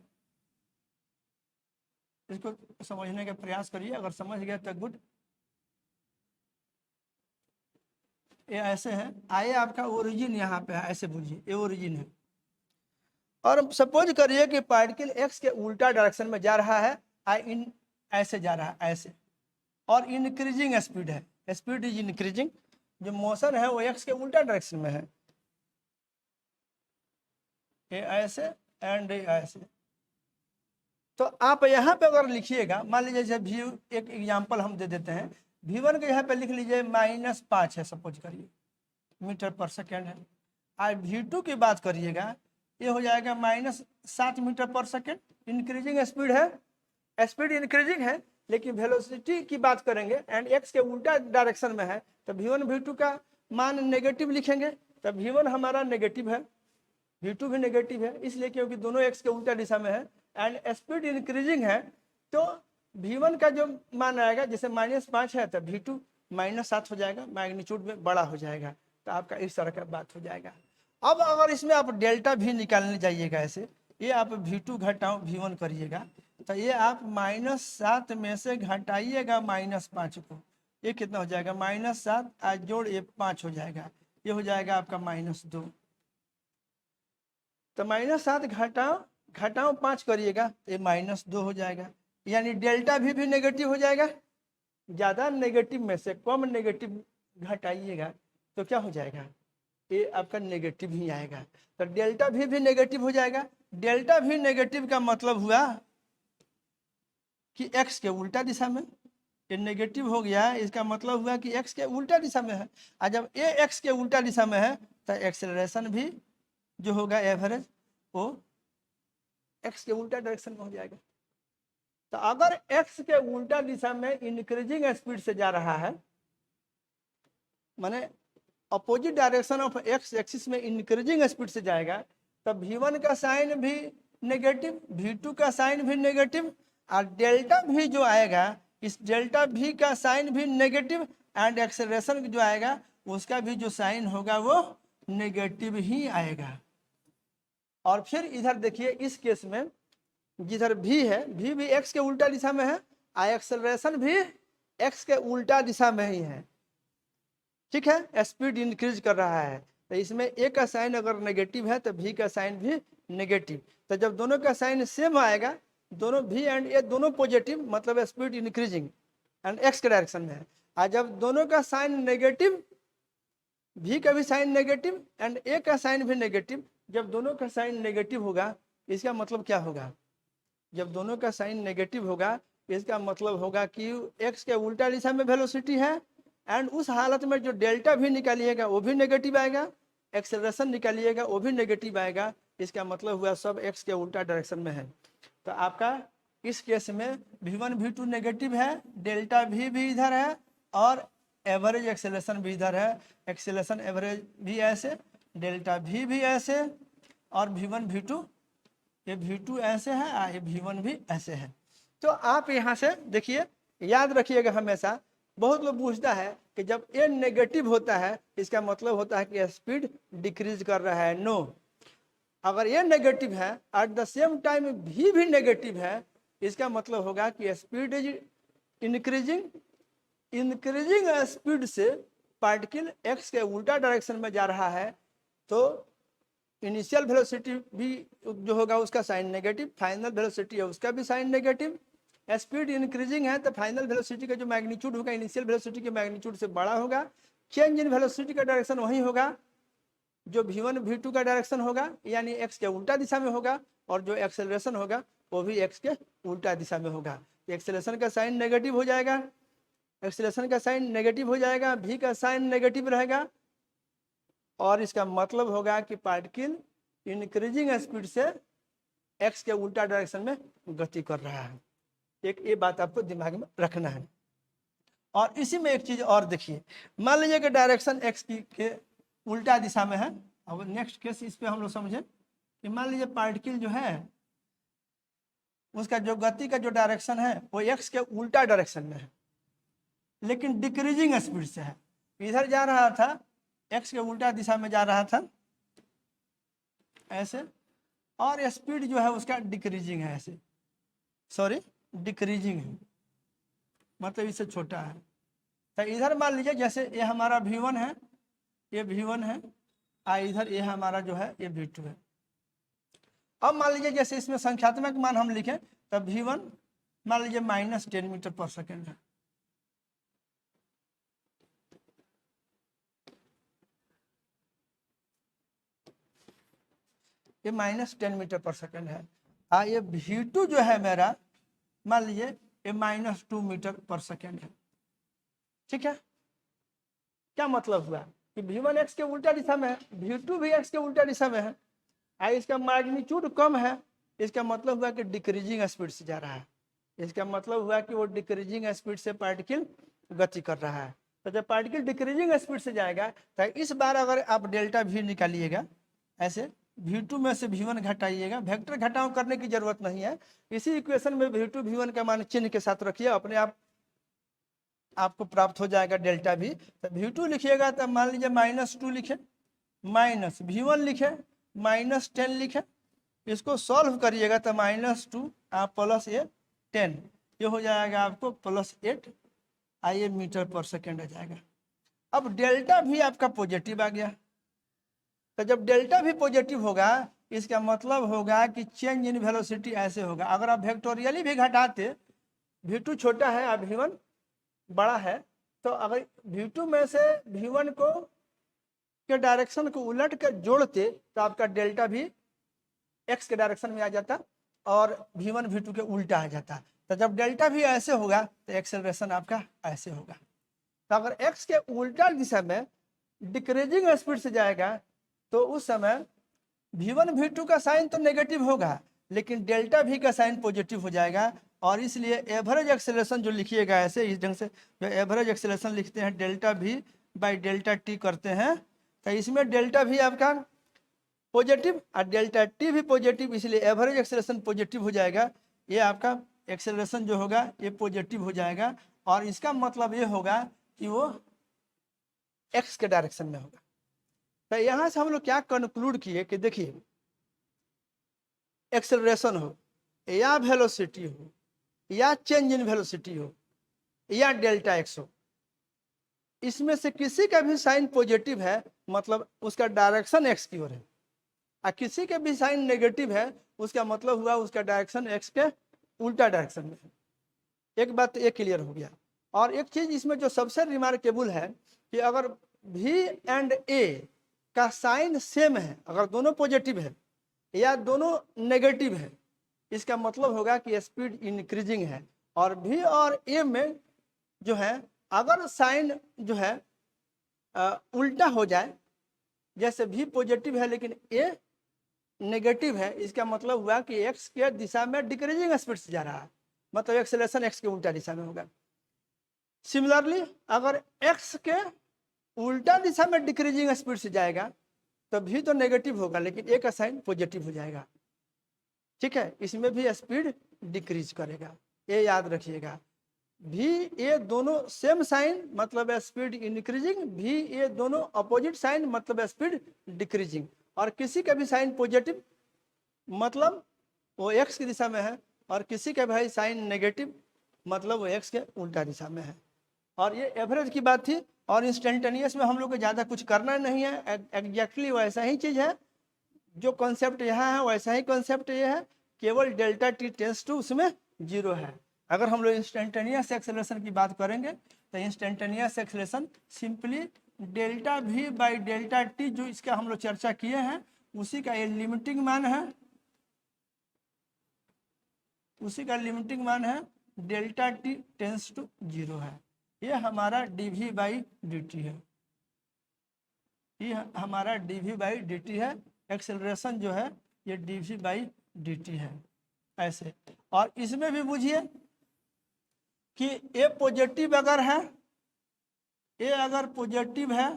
इसको समझने का प्रयास करिए, अगर समझ गए तो गुड। ये ऐसे है, आइए आपका ओरिजिन यहाँ पे है, ऐसे बुझिए ये ओरिजिन है, और सपोज करिए कि पार्टिकल एक्स के उल्टा डायरेक्शन में जा रहा है, इन ऐसे जा रहा है ऐसे, और इंक्रीजिंग स्पीड है, स्पीड इज इंक्रीजिंग, जो मोशन है वो एक्स के उल्टा डायरेक्शन में है, ये ऐसे एंड ये ऐसे। तो आप यहाँ पे अगर लिखिएगा, मान लीजिए जैसे भी एक एग्जांपल हम दे देते हैं, V1 के यहाँ पे लिख लीजिए -5 है सपोज करिए मीटर पर सेकेंड है। आज V2 की बात करिएगा, ये हो जाएगा -7 मीटर पर सेकेंड। इंक्रीजिंग स्पीड है, स्पीड इंक्रीजिंग है, लेकिन वेलोसिटी की बात करेंगे एंड एक्स के उल्टा डायरेक्शन में है, तो V1 V2 का मान नेगेटिव लिखेंगे, तो V1 हमारा नेगेटिव है, V2 भी नेगेटिव है, इसलिए क्योंकि दोनों एक्स के उल्टा दिशा में है एंड स्पीड इंक्रीजिंग है। तो V1 का जो मान आएगा, जैसे -5 है तो V2 -7 हो जाएगा, मैग्नीट्यूड में बड़ा हो जाएगा। तो आपका इस तरह का बात हो जाएगा। अब अगर इसमें आप डेल्टा भी निकालने जाइएगा, ऐसे ये आप V2 घटाओ V1 करिएगा, तो ये आप -7 में से घटाइएगा -5 को, ये कितना हो जाएगा, -7 आज जोड़ ये 5 हो जाएगा, ये हो जाएगा आपका -2। तो -7 घटाओ 5 करिएगा, ये -2 हो जाएगा, यानी डेल्टा भी नेगेटिव हो जाएगा। ज़्यादा नेगेटिव में से कम नेगेटिव घटाइएगा तो क्या हो जाएगा, ये आपका नेगेटिव ही आएगा। तो डेल्टा भी नेगेटिव हो जाएगा। डेल्टा भी नेगेटिव का मतलब हुआ कि एक्स के उल्टा दिशा में, ये नेगेटिव हो गया, इसका मतलब हुआ कि एक्स के उल्टा दिशा में है। और जब ये एक्स के उल्टा दिशा में है तो एक्सेलरेशन भी जो होगा एवरेज वो एक्स के उल्टा डायरेक्शन में हो जाएगा। तो अगर एक्स के उल्टा दिशा में इंक्रीजिंग स्पीड से जा रहा है, माने opposite direction of x axis में इंक्रीजिंग स्पीड से जाएगा, तब V1 का साइन भी नेगेटिव, V2 का साइन भी नेगेटिव, और डेल्टा भी जो आएगा, इस डेल्टा भी का साइन भी नेगेटिव एंड एक्सेलरेशन जो आएगा उसका भी जो साइन होगा वो नेगेटिव ही आएगा। और फिर इधर देखिए, इस केस में जिधर V है, V भी एक्स के उल्टा दिशा में है और एक्सेलरेशन भी एक्स के उल्टा दिशा में ही है, ठीक है, स्पीड इंक्रीज कर रहा है। तो इसमें ए का साइन अगर नेगेटिव है तो V का साइन भी नेगेटिव। तो जब दोनों का साइन सेम आएगा, दोनों V एंड ए दोनों पॉजिटिव, मतलब स्पीड इंक्रीजिंग एंड एक्स के डायरेक्शन में है। और जब दोनों का साइन नेगेटिव, V का भी साइन नेगेटिव एंड ए का साइन भी नेगेटिव, जब दोनों का साइन नेगेटिव होगा इसका मतलब क्या होगा, जब दोनों का साइन नेगेटिव होगा इसका मतलब होगा कि एक्स के उल्टा दिशा में वेलोसिटी है, एंड उस हालत में जो डेल्टा भी निकालिएगा वो भी नेगेटिव आएगा, एक्सेलरेशन निकालिएगा वो भी नेगेटिव आएगा। इसका मतलब हुआ सब एक्स के उल्टा डायरेक्शन में है। तो आपका इस केस में V1 V2 नेगेटिव है, डेल्टा भी इधर है और एवरेज एक्सेलरेशन भी इधर है। एक्सेलरेशन एवरेज भी ऐसे, डेल्टा भी ऐसे, और V1 V2 ये V2 ऐसे है और ये V1 भी ऐसे है। तो आप यहाँ से देखिए, याद रखिएगा हमेशा, बहुत लोग पूछता है कि जब ए नेगेटिव होता है इसका मतलब होता है कि स्पीड डिक्रीज कर रहा है। नो, अगर ये नेगेटिव है एट द सेम टाइम भी नेगेटिव है, इसका मतलब होगा कि speed is increasing. Increasing speed से पार्टिकल एक्स के उल्टा डायरेक्शन में जा रहा है, तो इनिशियल वेलोसिटी भी जो होगा उसका साइन नेगेटिव, फाइनल वेलोसिटी है उसका भी साइन नेगेटिव। स्पीड इंक्रीजिंग है तो फाइनल वेलोसिटी का जो मैग्नीट्यूड होगा इनिशियल वेलोसिटी के मैग्नीट्यूड से बड़ा होगा। चेंज इन वेलोसिटी का डायरेक्शन वही होगा जो V1 V2 का डायरेक्शन होगा, यानी एक्स के उल्टा दिशा में होगा, और जो एक्सेलरेशन होगा वो भी एक्स के उल्टा दिशा में होगा। एक्सेलरेशन का साइन नेगेटिव हो जाएगा, एक्सेलरेशन का साइन नेगेटिव हो जाएगा, V का साइन नेगेटिव रहेगा, और इसका मतलब होगा कि पार्टिकल इंक्रीजिंग स्पीड से एक्स के उल्टा डायरेक्शन में गति कर रहा है। एक ये बात आपको दिमाग में रखना है। और इसी में एक चीज और देखिए, मान लीजिए कि डायरेक्शन एक्स की के उल्टा दिशा में है। अब नेक्स्ट केस इस पे हम लोग समझे कि मान लीजिए पार्टिकल जो है उसका जो गति का जो डायरेक्शन है वो एक्स के उल्टा डायरेक्शन में है, लेकिन डिक्रीजिंग स्पीड से है। इधर जा रहा था, एक्स के उल्टा दिशा में जा रहा था ऐसे, और स्पीड जो है उसका डिक्रीजिंग है ऐसे, सॉरी डिक्रीजिंग है, मतलब इससे छोटा है। तो इधर मान लीजिए जैसे ये हमारा V1 है, ये V1 है, और इधर ये हमारा जो है ये V2 है। अब मान लीजिए जैसे इसमें संख्यात्मक मान हम लिखें, तब V1 मान लीजिए -10 मीटर पर सेकेंड है। ये -10 मीटर पर सेकेंड है। ये v2 जो है मेरा, मान लीजिए ये -2 मीटर पर सेकेंड है। ठीक है, क्या मतलब हुआ कि v1 x के उल्टा दिशा में है, v2 भी x के उल्टा दिशा में है। इसका मैग्नीट्यूड कम है, इसका मतलब हुआ कि डिक्रीजिंग स्पीड से जा रहा है। इसका मतलब हुआ कि वो डिक्रीजिंग स्पीड से पार्टिकल गति कर रहा है। तो जब पार्टिकल डिक्रीजिंग स्पीड से जाएगा तो इस बार अगर आप डेल्टा v निकालिएगा, ऐसे v2 में से v1 घटाइएगा, वेक्टर घटाव करने की जरूरत नहीं है। इसी इक्वेशन में v2 v1 का मान चिन्ह के साथ रखिए, अपने आप आपको प्राप्त हो जाएगा डेल्टा v। तो v2 लिखिएगा तो मान लीजिए -2 लिखे, माइनस v1 लिखे, -10 लिखे। इसको सॉल्व करिएगा तो -2 प्लस ये 10, ये हो जाएगा आपको +8 आइए मीटर पर सेकेंड आ जाएगा। अब डेल्टा भी आपका पॉजिटिव आ गया। तो जब डेल्टा भी पॉजिटिव होगा इसका मतलब होगा कि चेंज इन वेलोसिटी ऐसे होगा। अगर आप वेक्टोरियली भी घटाते, v2 छोटा है और v1 बड़ा है, तो अगर v2 में से v1 को के डायरेक्शन को उलट कर जोड़ते तो आपका डेल्टा भी x के डायरेक्शन में आ जाता और v1 v2 के उल्टा आ जाता। तो जब डेल्टा भी ऐसे होगा तो एक्सेलरेशन आपका ऐसे होगा। तो अगर x के उल्टा दिशा में डिक्रीजिंग स्पीड से जाएगा तो उस समय v1 v2 का साइन तो नेगेटिव होगा, लेकिन डेल्टा v का साइन पॉजिटिव हो जाएगा। और इसलिए एवरेज एक्सेलरेशन जो लिखिएगा ऐसे इस ढंग से, जो एवरेज एक्सेलरेशन लिखते हैं delta v by delta t करते हैं, तो इसमें डेल्टा v आपका पॉजिटिव और डेल्टा t भी पॉजिटिव, इसलिए एवरेज एक्सेलरेशन पॉजिटिव हो जाएगा। ये आपका एक्सेलरेशन जो होगा ये पॉजिटिव हो जाएगा और इसका मतलब ये होगा कि वो x के डायरेक्शन में होगा। तो यहाँ से हम लोग क्या कंक्लूड किए कि देखिए, एक्सेलरेशन हो या वेलोसिटी हो या चेंज इन वेलोसिटी हो या डेल्टा x हो, इसमें से किसी का भी साइन पॉजिटिव है मतलब उसका डायरेक्शन x की ओर है, और किसी के भी साइन नेगेटिव है उसका मतलब हुआ उसका डायरेक्शन x के उल्टा डायरेक्शन में है। एक बात तो ये क्लियर हो गया। और एक चीज इसमें जो सबसे रिमार्केबल है कि अगर v एंड a का साइन सेम है, अगर दोनों पॉजिटिव है या दोनों नेगेटिव है, इसका मतलब होगा कि स्पीड इंक्रीजिंग है। और v और a में जो है अगर साइन जो है उल्टा हो जाए, जैसे v पॉजिटिव है लेकिन a नेगेटिव है, इसका मतलब हुआ कि x के दिशा में डिक्रीजिंग स्पीड से जा रहा है, मतलब एक्सेलरेशन x के उल्टा दिशा में होगा। सिमिलरली अगर x के उल्टा दिशा में डिक्रीजिंग स्पीड से जाएगा तो v तो नेगेटिव होगा लेकिन a का साइन पॉजिटिव हो जाएगा। ठीक है, इसमें भी स्पीड डिक्रीज करेगा, ये याद रखिएगा। v a दोनों सेम साइन मतलब स्पीड इंक्रीजिंग, v a दोनों अपोजिट साइन मतलब स्पीड डिक्रीजिंग। और किसी का भी साइन पॉजिटिव मतलब वो x की दिशा में है और किसी का भाई साइन नेगेटिव मतलब वो x के उल्टा दिशा में है। और ये एवरेज की बात थी। और इंस्टेंटेनियस में हम लोग को ज़्यादा कुछ करना नहीं है, एग्जैक्टली वैसा ही चीज़ है, जो कॉन्सेप्ट यहाँ है वैसा ही कॉन्सेप्ट ये है, केवल डेल्टा टी टेंस टू उसमें 0 है। अगर हम लोग इंस्टेंटेनियस एक्सेलरेशन की बात करेंगे तो instantaneous acceleration simply delta v by delta T, जो इसका हम लोग चर्चा किए हैं उसी का ये लिमिटिंग मान है, उसी का लिमिटिंग मान है डेल्टा टी टेंस टू 0 है। ये हमारा dv बाई dt है, ये हमारा dv बाई dt है। एक्सेलरेशन जो है ये dv बाई dt है ऐसे। और इसमें भी बुझिए कि a पॉजिटिव अगर है, a अगर पॉजिटिव है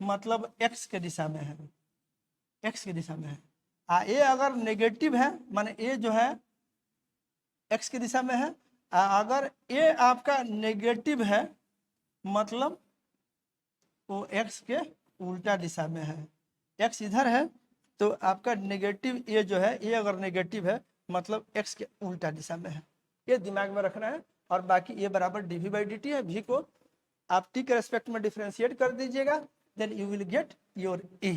मतलब x के दिशा में है, x की दिशा में है। a अगर नेगेटिव है माने a जो है x की दिशा में है, अगर a आपका नेगेटिव है मतलब वो x के उल्टा दिशा में है। x इधर है तो आपका नेगेटिव a जो है, a अगर नेगेटिव है मतलब x के उल्टा दिशा में है, ये दिमाग में रखना है। और बाकी a बराबर dv बाई dt है, v को आप t के रेस्पेक्ट में डिफ्रेंशिएट कर दीजिएगा, then you will get your a।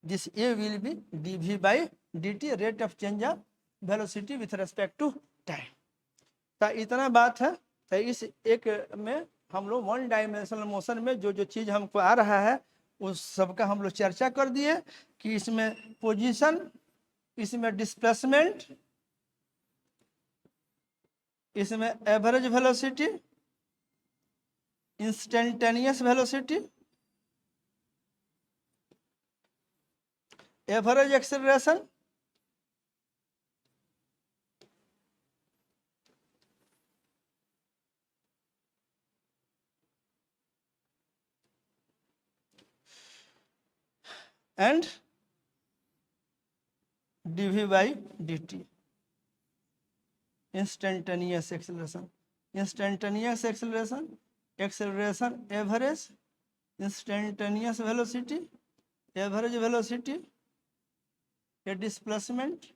This a will be dv by dt, rate of change of velocity with respect to time. तो इतना बात है। तो इस एक में हम लोग 1 डायमेंशनल मोशन में जो जो चीज़ हमको आ रहा है उस सब का हम लोग चर्चा कर दिए कि इसमें पोजीशन, इसमें डिस्प्लेसमेंट, इसमें average velocity, instantaneous velocity, average acceleration, and dv by dt, instantaneous acceleration, instantaneous acceleration, acceleration average, instantaneous velocity, average velocity, a displacement,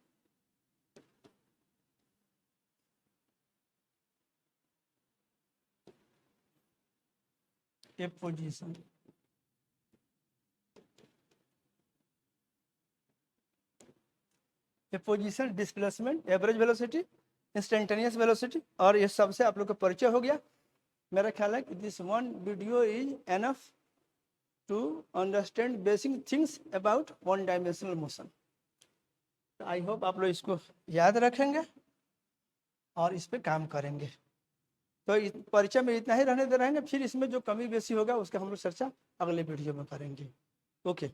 a position. ये position, displacement, average velocity, instantaneous velocity, और ये सबसे आप लोग का परिचय हो गया। मेरा ख्याल है कि this one video is enough to understand basic things about one dimensional motion. I hope आप लोग इसको याद रखेंगे और इस पे काम करेंगे। तो परिचय में इतना ही रहने दे रहेंगे, फिर इसमें जो कमी बेसी होगा उसका हम लोग चर्चा अगले वीडियो में करेंगे। ओके।